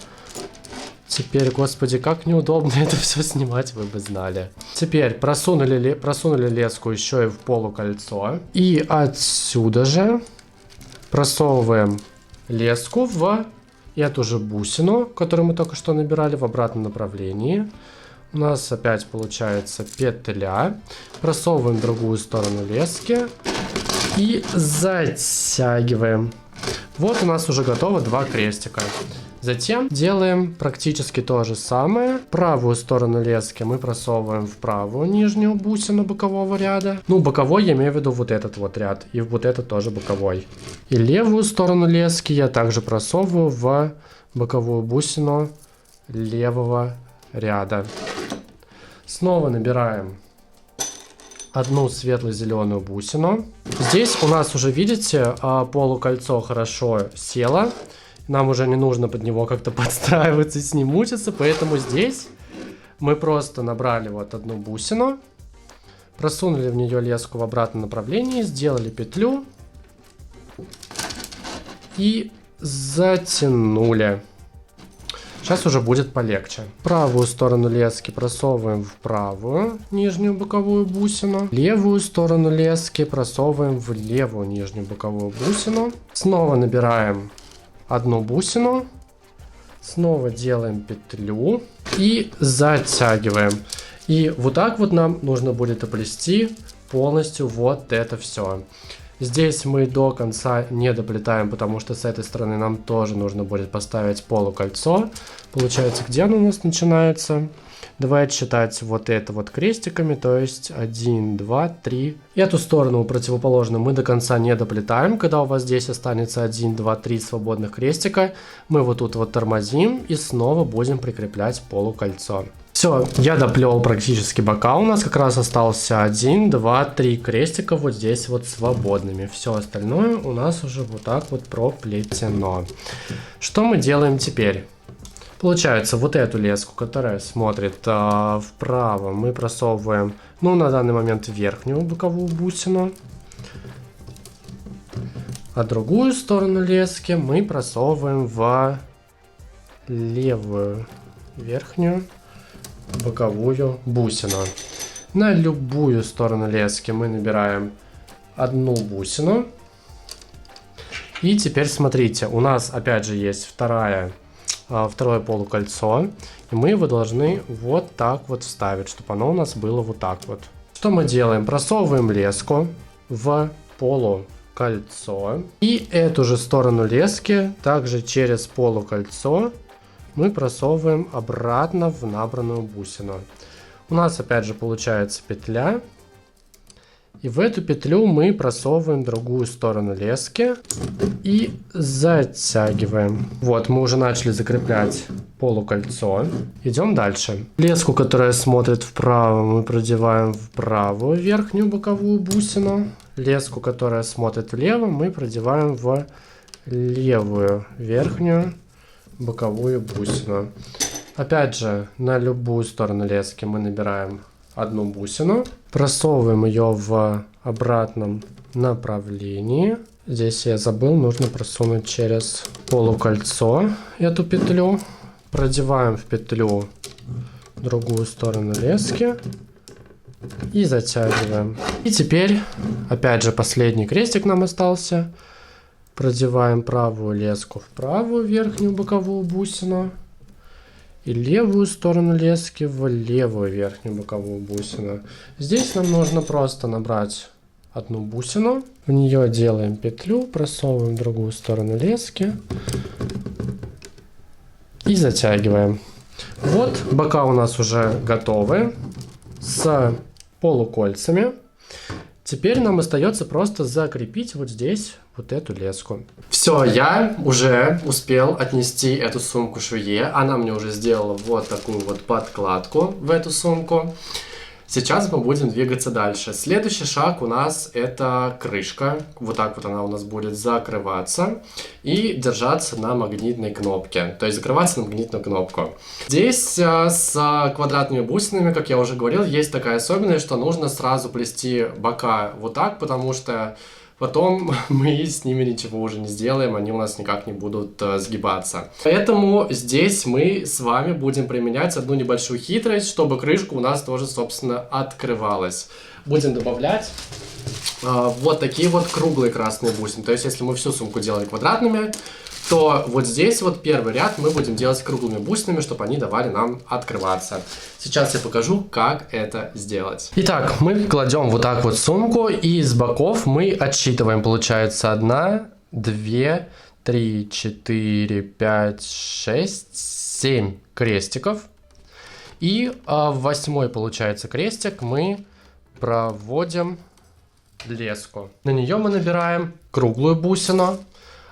Теперь, господи, как неудобно это все снимать, вы бы знали. Теперь просунули леску еще и в полукольцо. И отсюда же просовываем леску в эту же бусину, которую мы только что набирали, в обратном направлении. У нас опять получается петля. Просовываем в другую сторону лески и затягиваем. Вот у нас уже готово 2 крестика. Затем делаем практически то же самое. Правую сторону лески мы просовываем в правую нижнюю бусину бокового ряда. Ну, боковой я имею в виду вот этот вот ряд. И вот этот тоже боковой. И левую сторону лески я также просовываю в боковую бусину левого ряда. Снова набираем одну светло-зеленую бусину. Здесь у нас уже, видите, полукольцо хорошо село. Нам уже не нужно под него как-то подстраиваться и с ним мучиться. Поэтому здесь мы просто набрали вот одну бусину, просунули в нее леску в обратном направлении, сделали петлю и затянули. Сейчас уже будет полегче. Правую сторону лески просовываем в правую нижнюю боковую бусину. Левую сторону лески просовываем в левую нижнюю боковую бусину. Снова набираем одну бусину. Снова делаем петлю и затягиваем. И вот так вот нам нужно будет оплести полностью вот это все. Здесь мы до конца не доплетаем, потому что с этой стороны нам тоже нужно будет поставить полукольцо. Получается, где оно у нас начинается? Давайте считать вот это вот крестиками, то есть 1, 2, 3. Эту сторону противоположную мы до конца не доплетаем. Когда у вас здесь останется 1, 2, 3 свободных крестика, мы вот тут вот тормозим и снова будем прикреплять полукольцо. Все, я доплел практически бока, у нас как раз остался 1, 2, 3 крестика вот здесь вот свободными. Все остальное у нас уже вот так вот проплетено. Что мы делаем теперь? Получается, вот эту леску, которая смотрит вправо, мы просовываем, ну, на данный момент верхнюю боковую бусину. А другую сторону лески мы просовываем в левую верхнюю боковую бусину. На любую сторону лески мы набираем одну бусину. И теперь смотрите, у нас опять же есть второе полукольцо. И мы его должны вот так вот вставить, чтобы оно у нас было вот так вот. Что мы делаем? Просовываем леску в полукольцо. И эту же сторону лески также через полукольцо мы просовываем обратно в набранную бусину. У нас опять же получается петля. И в эту петлю мы просовываем другую сторону лески и затягиваем. Вот, мы уже начали закреплять полукольцо. Идем дальше. Леску, которая смотрит вправо, мы продеваем в правую верхнюю боковую бусину. Леску, которая смотрит влево, мы продеваем в левую верхнюю боковую бусину. Опять же, на любую сторону лески мы набираем одну бусину, просовываем ее в обратном направлении. Здесь я забыл, нужно просунуть через полукольцо эту петлю. Продеваем в петлю другую сторону лески и затягиваем. И теперь, опять же, последний крестик нам остался. Продеваем правую леску в правую верхнюю боковую бусину и левую сторону лески в левую верхнюю боковую бусину. Здесь нам нужно просто набрать одну бусину, в нее делаем петлю, просовываем другую сторону лески и затягиваем. Вот бока у нас уже готовы с полукольцами. Теперь нам остается просто закрепить вот здесь вот эту леску. Все, я уже успел отнести эту сумку швее. Она мне уже сделала вот такую вот подкладку в эту сумку. Сейчас мы будем двигаться дальше. Следующий шаг у нас это крышка. Вот так вот она у нас будет закрываться и держаться на магнитной кнопке. То есть закрываться на магнитную кнопку. Здесь с квадратными бусинами, как я уже говорил, есть такая особенность, что нужно сразу плести бока вот так, потому что потом мы с ними ничего уже не сделаем, они у нас никак не будут сгибаться. Поэтому здесь мы с вами будем применять одну небольшую хитрость, чтобы крышка у нас тоже, собственно, открывалась. Будем добавлять вот такие вот круглые красные бусины. То есть, если мы всю сумку делали квадратными, то вот здесь вот первый ряд мы будем делать круглыми бусинами, чтобы они давали нам открываться. Сейчас я покажу, как это сделать. Итак, мы кладем вот так вот сумку, и с боков мы отсчитываем, получается, 1, 2, 3, 4, 5, 6, 7 крестиков. И в 8-й, получается, крестик мы проводим леску. На нее мы набираем круглую бусину,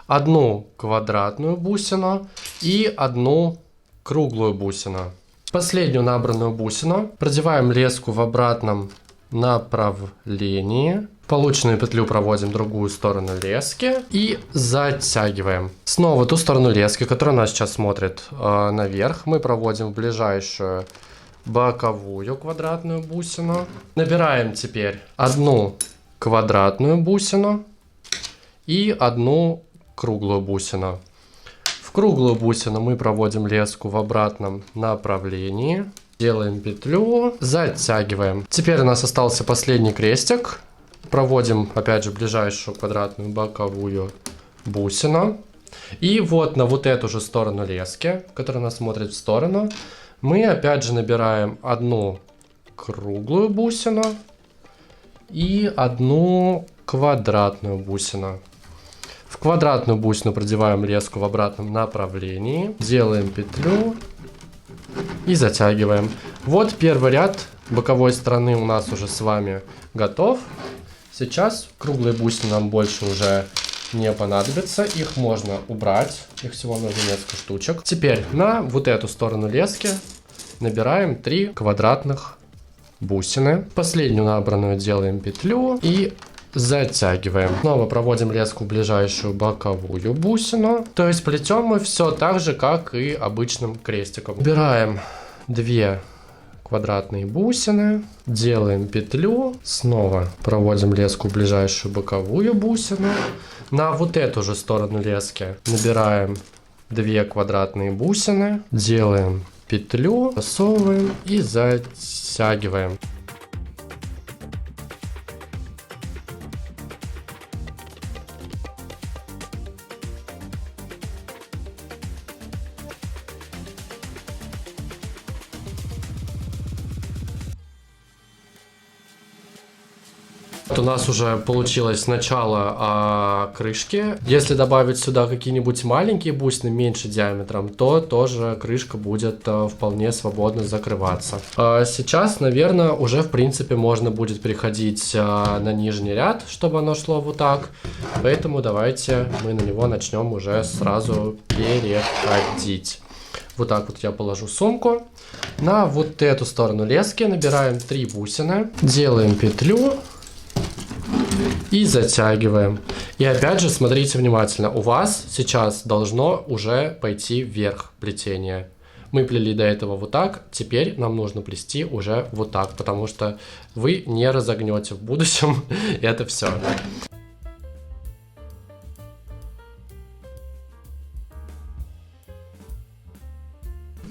одну квадратную бусину и одну круглую бусину. Последнюю набранную бусину продеваем леску в обратном направлении. Полученную петлю проводим в другую сторону лески и затягиваем. Снова ту сторону лески, которая у нас сейчас смотрит наверх, мы проводим в ближайшую боковую квадратную бусину. Набираем теперь одну квадратную бусину и одну круглую бусину. В круглую бусину мы проводим леску в обратном направлении. Делаем петлю, затягиваем. Теперь у нас остался последний крестик. Проводим опять же ближайшую квадратную боковую бусину. И вот на вот эту же сторону лески, которая нас смотрит в сторону, мы опять же набираем одну круглую бусину и одну квадратную бусину. В квадратную бусину продеваем леску в обратном направлении, делаем петлю и затягиваем. Вот первый ряд боковой стороны у нас уже с вами готов. Сейчас круглые бусины нам больше уже не понадобится, их можно убрать, их всего нужно несколько штучек. Теперь на вот эту сторону лески набираем 3 квадратных бусины. Последнюю набранную делаем петлю и затягиваем. Снова проводим леску в ближайшую боковую бусину. То есть плетем мы все так же, как и обычным крестиком. Убираем 2 квадратные бусины, делаем петлю, снова проводим леску в ближайшую боковую бусину. На вот эту же сторону лески набираем 2 квадратные бусины, делаем петлю, засовываем и затягиваем. У нас уже получилось начало крышки. Если добавить сюда какие-нибудь маленькие бусины меньше диаметром, то тоже крышка будет вполне свободно закрываться. Сейчас, наверное, уже в принципе можно будет переходить на нижний ряд, чтобы оно шло вот так. Поэтому давайте мы на него начнем уже сразу переходить. Вот так вот я положу сумку. На вот эту сторону лески набираем 3 бусины, делаем петлю и затягиваем. И опять же, смотрите внимательно. У вас сейчас должно уже пойти вверх плетение. Мы плели до этого вот так. Теперь нам нужно плести уже вот так, потому что вы не разогнете в будущем это все.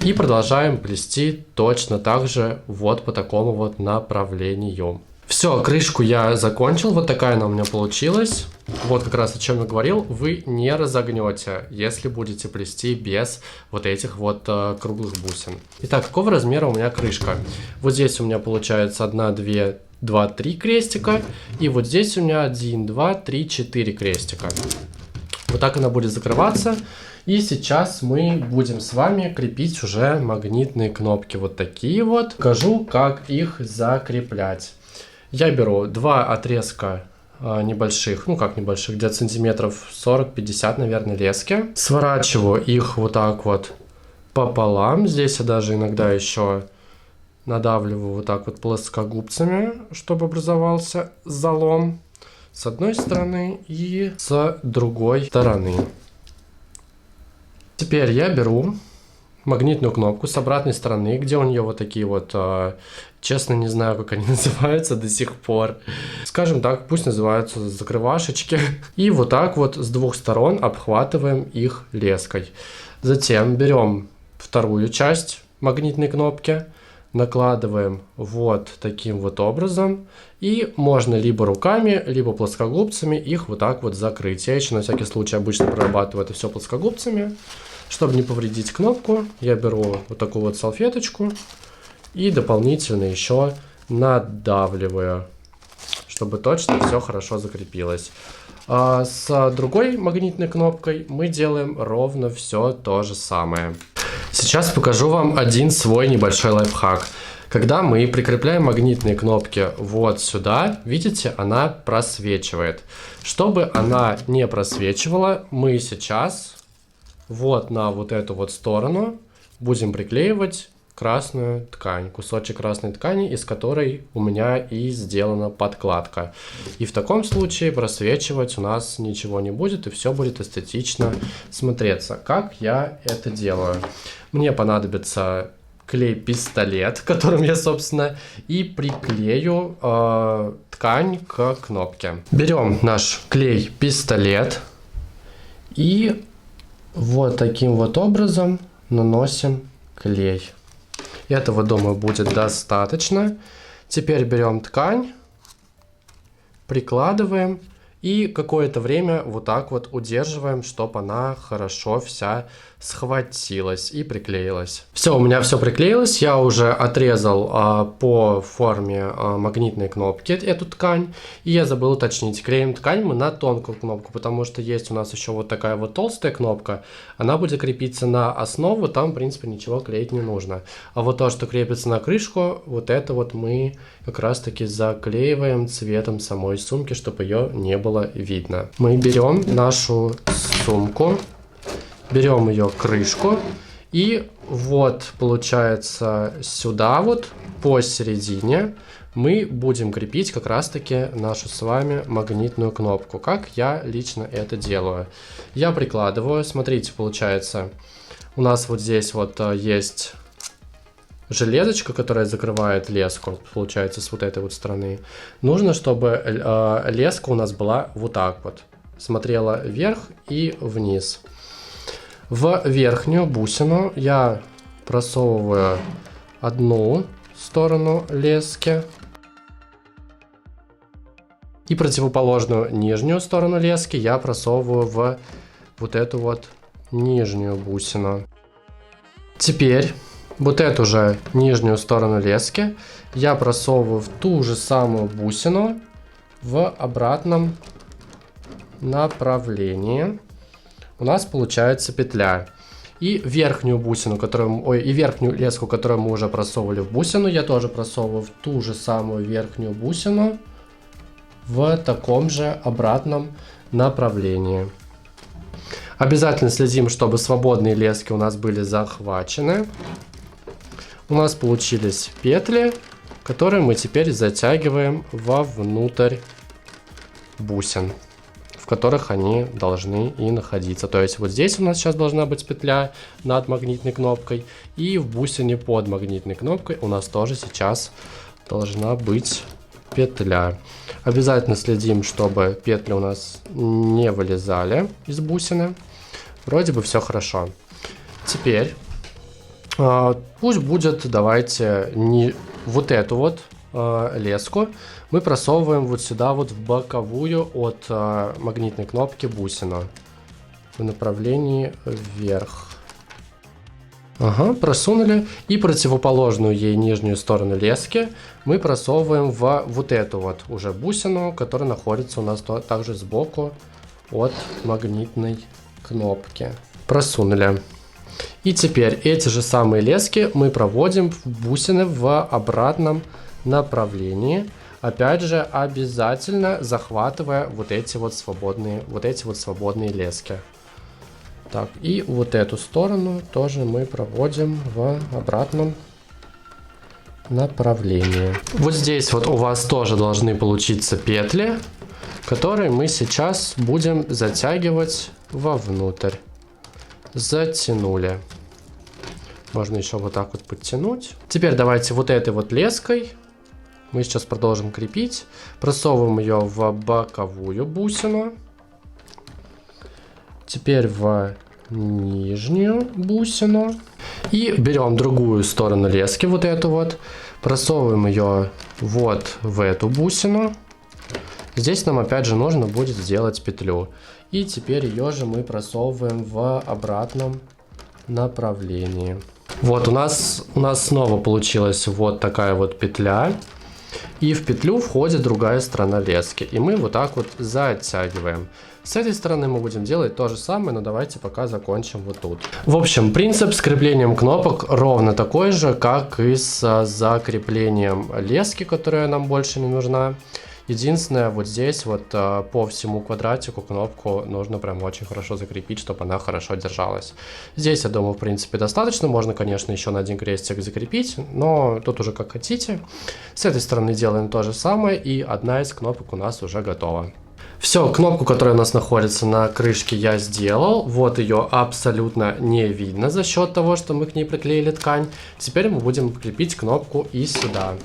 И продолжаем плести точно так же вот по такому вот направлению. Все, крышку я закончил, вот такая она у меня получилась. Вот как раз о чем я говорил, вы не разогнете, если будете плести без вот этих вот круглых бусин. Итак, какого размера у меня крышка? Вот здесь у меня получается 1, 2, 2, 3 крестика, и вот здесь у меня 1, 2, 3, 4 крестика. Вот так она будет закрываться. И сейчас мы будем с вами крепить уже магнитные кнопки, вот такие вот. Покажу, как их закреплять. Я беру 2 отрезка небольших, ну как небольших, где-то сантиметров 40-50, наверное, лески. Сворачиваю их вот так вот пополам. Здесь я даже иногда еще надавливаю вот так вот плоскогубцами, чтобы образовался залом с одной стороны и с другой стороны. Теперь я беру магнитную кнопку с обратной стороны, где у нее вот такие вот, честно не знаю, как они называются до сих пор. Скажем так, пусть называются закрывашечки. И вот так вот с 2 сторон обхватываем их леской. Затем берем вторую часть магнитной кнопки, накладываем вот таким вот образом. И можно либо руками, либо плоскогубцами их вот так вот закрыть. Я еще на всякий случай обычно прорабатываю это все плоскогубцами. Чтобы не повредить кнопку, я беру вот такую вот салфеточку и дополнительно еще надавливаю, чтобы точно все хорошо закрепилось. А с другой магнитной кнопкой мы делаем ровно все то же самое. Сейчас покажу вам один свой небольшой лайфхак. Когда мы прикрепляем магнитные кнопки вот сюда, видите, она просвечивает. Чтобы она не просвечивала, мы сейчас вот на вот эту вот сторону будем приклеивать красную ткань, кусочек красной ткани, из которой у меня и сделана подкладка. И в таком случае просвечивать у нас ничего не будет, и все будет эстетично смотреться. Как я это делаю? Мне понадобится клей-пистолет, которым я, собственно, и приклею ткань к кнопке. Берем наш клей-пистолет и вот таким вот образом наносим клей. Этого, думаю, будет достаточно. Теперь берем ткань, прикладываем и какое-то время вот так вот удерживаем, чтобы она хорошо вся схватилась и приклеилась. Все, у меня все приклеилось. Я уже отрезал по форме магнитной кнопки эту ткань. И я забыл уточнить, клеим ткань мы на тонкую кнопку, потому что есть у нас еще вот такая вот толстая кнопка. Она будет крепиться на основу, там, в принципе, ничего клеить не нужно. А вот то, что крепится на крышку, вот это вот мы как раз-таки заклеиваем цветом самой сумки, чтобы ее не было видно. Мы берем нашу сумку, берем ее крышку и вот получается сюда вот посередине мы будем крепить как раз таки нашу с вами магнитную кнопку. Как я лично это делаю? Я прикладываю, смотрите, получается у нас вот здесь вот есть железочка, которая закрывает леску, получается, с вот этой вот стороны. Нужно, чтобы леска у нас была вот так вот, смотрела вверх и вниз. В верхнюю бусину я просовываю одну сторону лески и противоположную нижнюю сторону лески я просовываю в вот эту вот нижнюю бусину. Теперь вот эту же нижнюю сторону лески я просовываю в ту же самую бусину в обратном направлении. У нас получается петля. И верхнюю бусину, и верхнюю леску, которую мы уже просовывали в бусину, я тоже просовываю в ту же самую верхнюю бусину в таком же обратном направлении. Обязательно следим, чтобы свободные лески у нас были захвачены. У нас получились петли, которые мы теперь затягиваем вовнутрь бусин, в которых они должны и находиться. То есть вот здесь у нас сейчас должна быть петля над магнитной кнопкой, и в бусине под магнитной кнопкой у нас тоже сейчас должна быть петля. Обязательно следим, чтобы петли у нас не вылезали из бусины. Вроде бы все хорошо. Теперь пусть будет, давайте, не вот эту вот леску мы просовываем вот сюда вот в боковую от магнитной кнопки бусину в направлении вверх. Ага, просунули. И противоположную ей нижнюю сторону лески мы просовываем в вот эту вот уже бусину, которая находится у нас также сбоку от магнитной кнопки. Просунули. И теперь эти же самые лески мы проводим в бусины в обратном направлении. Опять же, обязательно захватывая вот эти вот свободные лески. Так, и вот эту сторону тоже мы проводим в обратном направлении. Вот здесь вот у вас тоже должны получиться петли, которые мы сейчас будем затягивать вовнутрь. Затянули. Можно еще вот так вот подтянуть. Теперь давайте вот этой вот леской мы сейчас продолжим крепить. Просовываем ее в боковую бусину. Теперь в нижнюю бусину. И берем другую сторону лески, вот эту вот, просовываем ее вот в эту бусину. Здесь нам опять же нужно будет сделать петлю. И теперь ее же мы просовываем в обратном направлении. Вот у нас снова получилась вот такая вот петля. И в петлю входит другая сторона лески. И мы вот так вот затягиваем. С этой стороны мы будем делать то же самое, но давайте пока закончим вот тут. В общем, принцип с креплением кнопок ровно такой же, как и с закреплением лески, которая нам больше не нужна. Единственное, вот здесь вот по всему квадратику кнопку нужно прям очень хорошо закрепить, чтобы она хорошо держалась. Здесь, я думаю, в принципе достаточно. Можно, конечно, еще на один крестик закрепить, но тут уже как хотите. С этой стороны делаем то же самое, и одна из кнопок у нас уже готова. Все, кнопку, которая у нас находится на крышке, я сделал. Вот ее абсолютно не видно за счет того, что мы к ней приклеили ткань. Теперь мы будем крепить кнопку и сюда.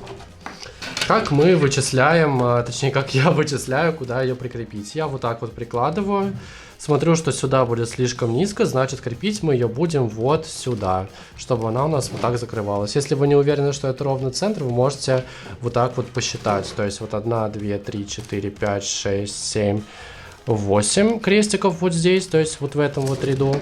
Как мы вычисляем, точнее, как я вычисляю, куда ее прикрепить. Я вот так вот прикладываю. Смотрю, что сюда будет слишком низко, значит, крепить мы ее будем вот сюда, чтобы она у нас вот так закрывалась. Если вы не уверены, что это ровный центр, вы можете вот так вот посчитать. То есть вот 1, 2, 3, 4, 5, 6, 7, 8 крестиков вот здесь, то есть вот в этом вот ряду.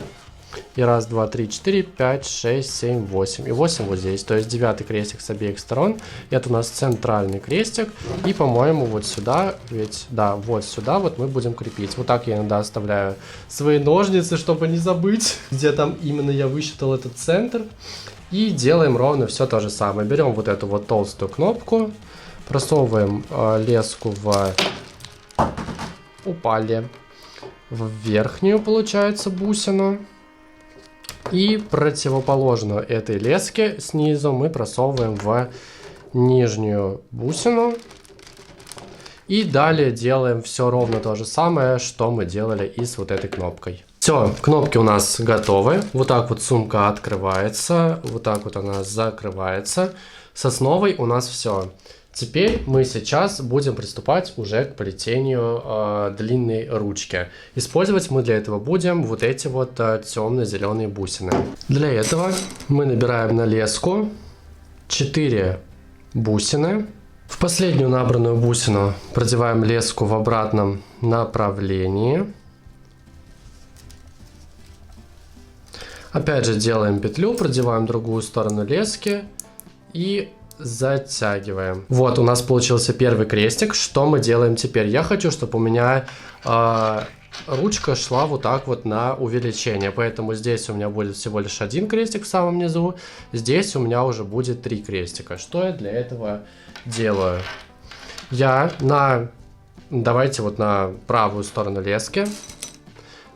И 1, 2, 3, 4, 5, 6, 7, 8. И 8 вот здесь. То есть 9 крестик с обеих сторон. Это у нас центральный крестик. И, по-моему, вот сюда, ведь, да, вот сюда вот мы будем крепить. Вот так я иногда оставляю свои ножницы, чтобы не забыть, где там именно я высчитал этот центр. И делаем ровно все то же самое. Берем вот эту вот толстую кнопку. Просовываем леску в... Упали. В верхнюю, получается, бусину. И противоположную этой леске снизу мы просовываем в нижнюю бусину. И далее делаем все ровно то же самое, что мы делали и с вот этой кнопкой. Все, кнопки у нас готовы. Вот так вот сумка открывается, вот так вот она закрывается. С основой у нас все. Теперь мы сейчас будем приступать уже к плетению длинной ручки. Использовать мы для этого будем вот эти вот темно-зеленые бусины. Для этого мы набираем на леску 4 бусины. В последнюю набранную бусину продеваем леску в обратном направлении. Опять же делаем петлю, продеваем другую сторону лески и затягиваем. Вот у нас получился первый крестик. Что мы делаем теперь? Я хочу, чтобы у меня ручка шла вот так вот на увеличение. Поэтому здесь у меня будет всего лишь один крестик в самом низу. Здесь у меня уже будет 3 крестика. Что я для этого делаю? Я давайте вот на правую сторону лески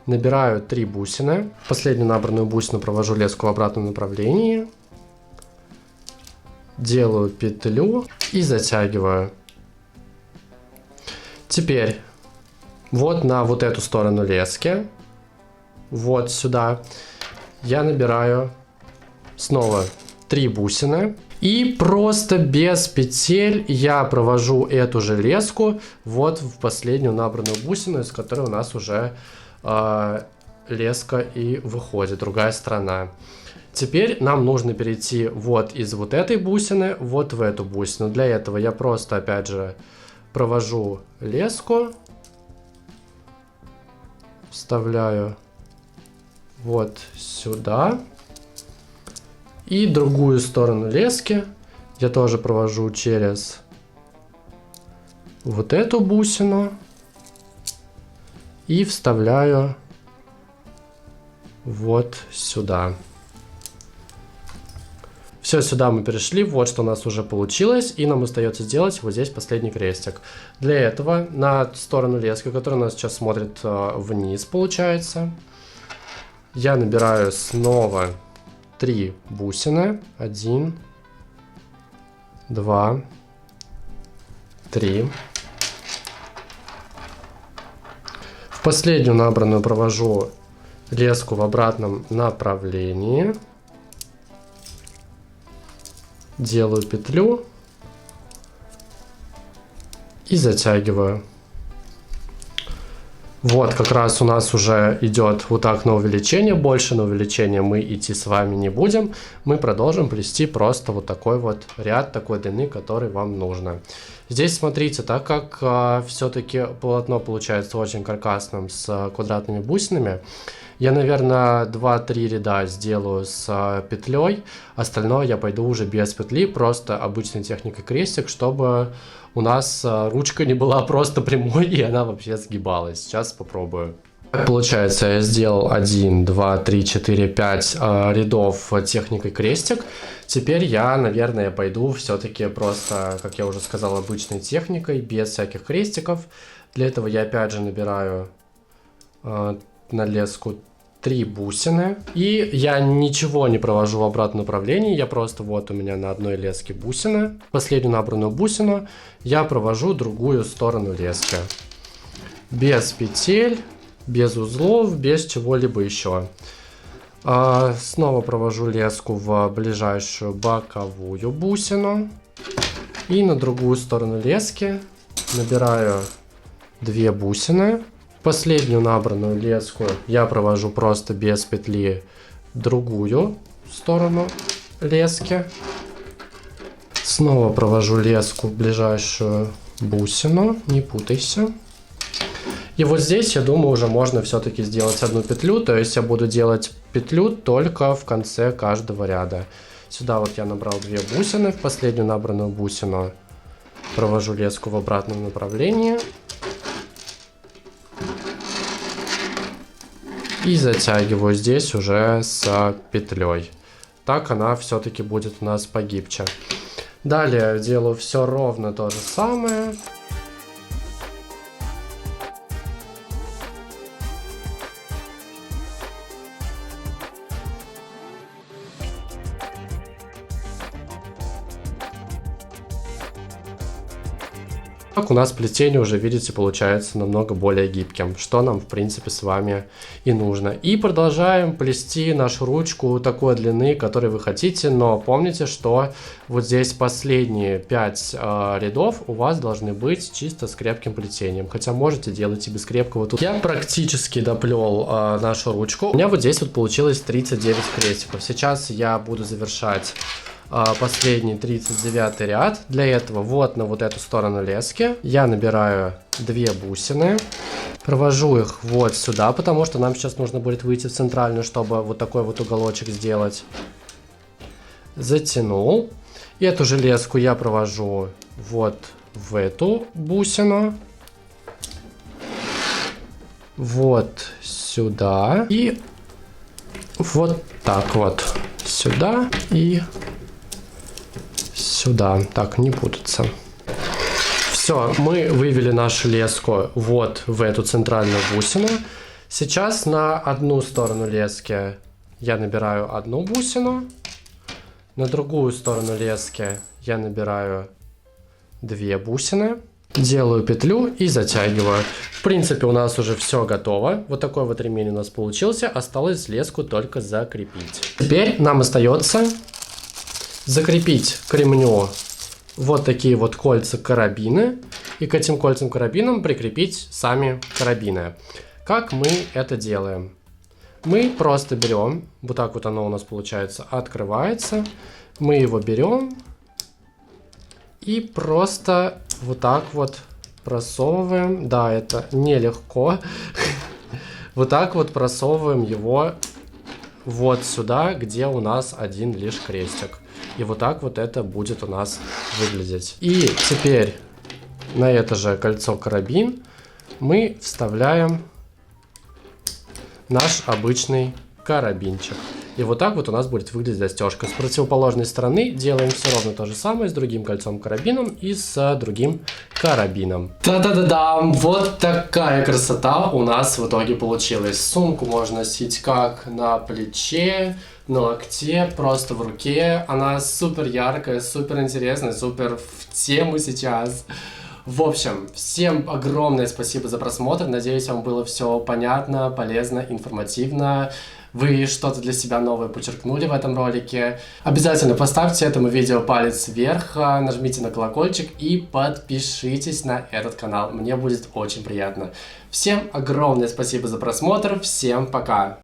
набираю 3 бусины. Последнюю набранную бусину провожу леску в обратном направлении. Делаю петлю и затягиваю. Теперь вот на вот эту сторону лески, вот сюда, я набираю снова 3 бусины. И просто без петель я провожу эту же леску вот в последнюю набранную бусину, из которой у нас уже леска и выходит, другая сторона. Теперь нам нужно перейти вот из вот этой бусины вот в эту бусину. Для этого я просто опять же провожу леску, вставляю вот сюда. И другую сторону лески я тоже провожу через вот эту бусину и вставляю вот сюда. Все, сюда мы перешли, вот что у нас уже получилось, и нам остается сделать вот здесь последний крестик. Для этого на сторону лески, которая у нас сейчас смотрит вниз, получается, я набираю снова 3 бусины. 1, 2, 3. В последнюю набранную провожу леску в обратном направлении. Делаю петлю и затягиваю. Вот, как раз у нас уже идет вот так на увеличение. Больше на увеличение мы идти с вами не будем. Мы продолжим плести просто вот такой вот ряд такой длины, который вам нужно. Здесь смотрите, так как все-таки полотно получается очень каркасным с квадратными бусинами, я, наверное, 2-3 ряда сделаю с петлей. Остальное я пойду уже без петли, просто обычной техникой крестик, чтобы у нас ручка не была просто прямой и она вообще сгибалась. Сейчас попробую. Получается, я сделал 1, 2, 3, 4, 5 рядов техникой крестик. Теперь я, наверное, пойду все-таки просто, как я уже сказал, обычной техникой, без всяких крестиков. Для этого я опять же набираю на леску 3 бусины. И я ничего не провожу в обратном направлении. Я просто вот у меня на одной леске бусины. Последнюю набранную бусину я провожу в другую сторону лески. Без петель, без узлов, без чего-либо еще. Снова провожу леску в ближайшую боковую бусину. И на другую сторону лески набираю 2 бусины. Последнюю набранную леску я провожу просто без петли в другую сторону лески. Снова провожу леску в ближайшую бусину, не путайся. И вот здесь, я думаю, уже можно все-таки сделать одну петлю, то есть я буду делать петлю только в конце каждого ряда. Сюда вот я набрал 2 бусины, в последнюю набранную бусину провожу леску в обратном направлении. И затягиваю здесь уже с петлей. Так она все-таки будет у нас погибче. Далее делаю все ровно то же самое. Так у нас плетение уже, видите, получается намного более гибким, что нам, в принципе, с вами и нужно. И продолжаем плести нашу ручку такой длины, которой вы хотите, но помните, что вот здесь последние 5 рядов у вас должны быть чисто с крепким плетением, хотя можете делать и без крепкого. Тут я практически доплел нашу ручку. У меня вот здесь вот получилось 39 крестиков. Сейчас я буду завершать последний 39 ряд. Для этого вот на вот эту сторону лески я набираю 2 бусины, провожу их вот сюда, потому что нам сейчас нужно будет выйти в центральную, чтобы вот такой вот уголочек сделать. Затянул. И эту же леску я провожу вот в эту бусину, вот сюда и вот так вот сюда и сюда. Так, не путаться. Все, мы вывели нашу леску вот в эту центральную бусину. Сейчас на одну сторону лески я набираю 1 бусину. На другую сторону лески я набираю 2 бусины. Делаю петлю и затягиваю. В принципе, у нас уже все готово. Вот такой вот ремень у нас получился. Осталось леску только закрепить. Теперь нам остается закрепить к ремню вот такие вот кольца-карабины. И к этим кольцам-карабинам прикрепить сами карабины. Как мы это делаем? Мы просто берем, вот так вот оно у нас получается, открывается. Мы его берем и просто вот так вот просовываем. Да, это нелегко. Вот так вот просовываем его вот сюда, где у нас один лишь крестик. И вот так вот это будет у нас выглядеть. И теперь на это же кольцо-карабин мы вставляем наш обычный карабинчик. И вот так вот у нас будет выглядеть застежка. С противоположной стороны делаем все ровно то же самое с другим кольцом-карабином и с другим карабином. Та-да-да-дам! Вот такая красота у нас в итоге получилась. Сумку можно носить как на плече, на локте, просто в руке. Она супер яркая, супер интересная, супер в тему сейчас. В общем, всем огромное спасибо за просмотр. Надеюсь, вам было все понятно, полезно, информативно. Вы что-то для себя новое подчеркнули в этом ролике. Обязательно поставьте этому видео палец вверх, нажмите на колокольчик и подпишитесь на этот канал. Мне будет очень приятно. Всем огромное спасибо за просмотр. Всем пока!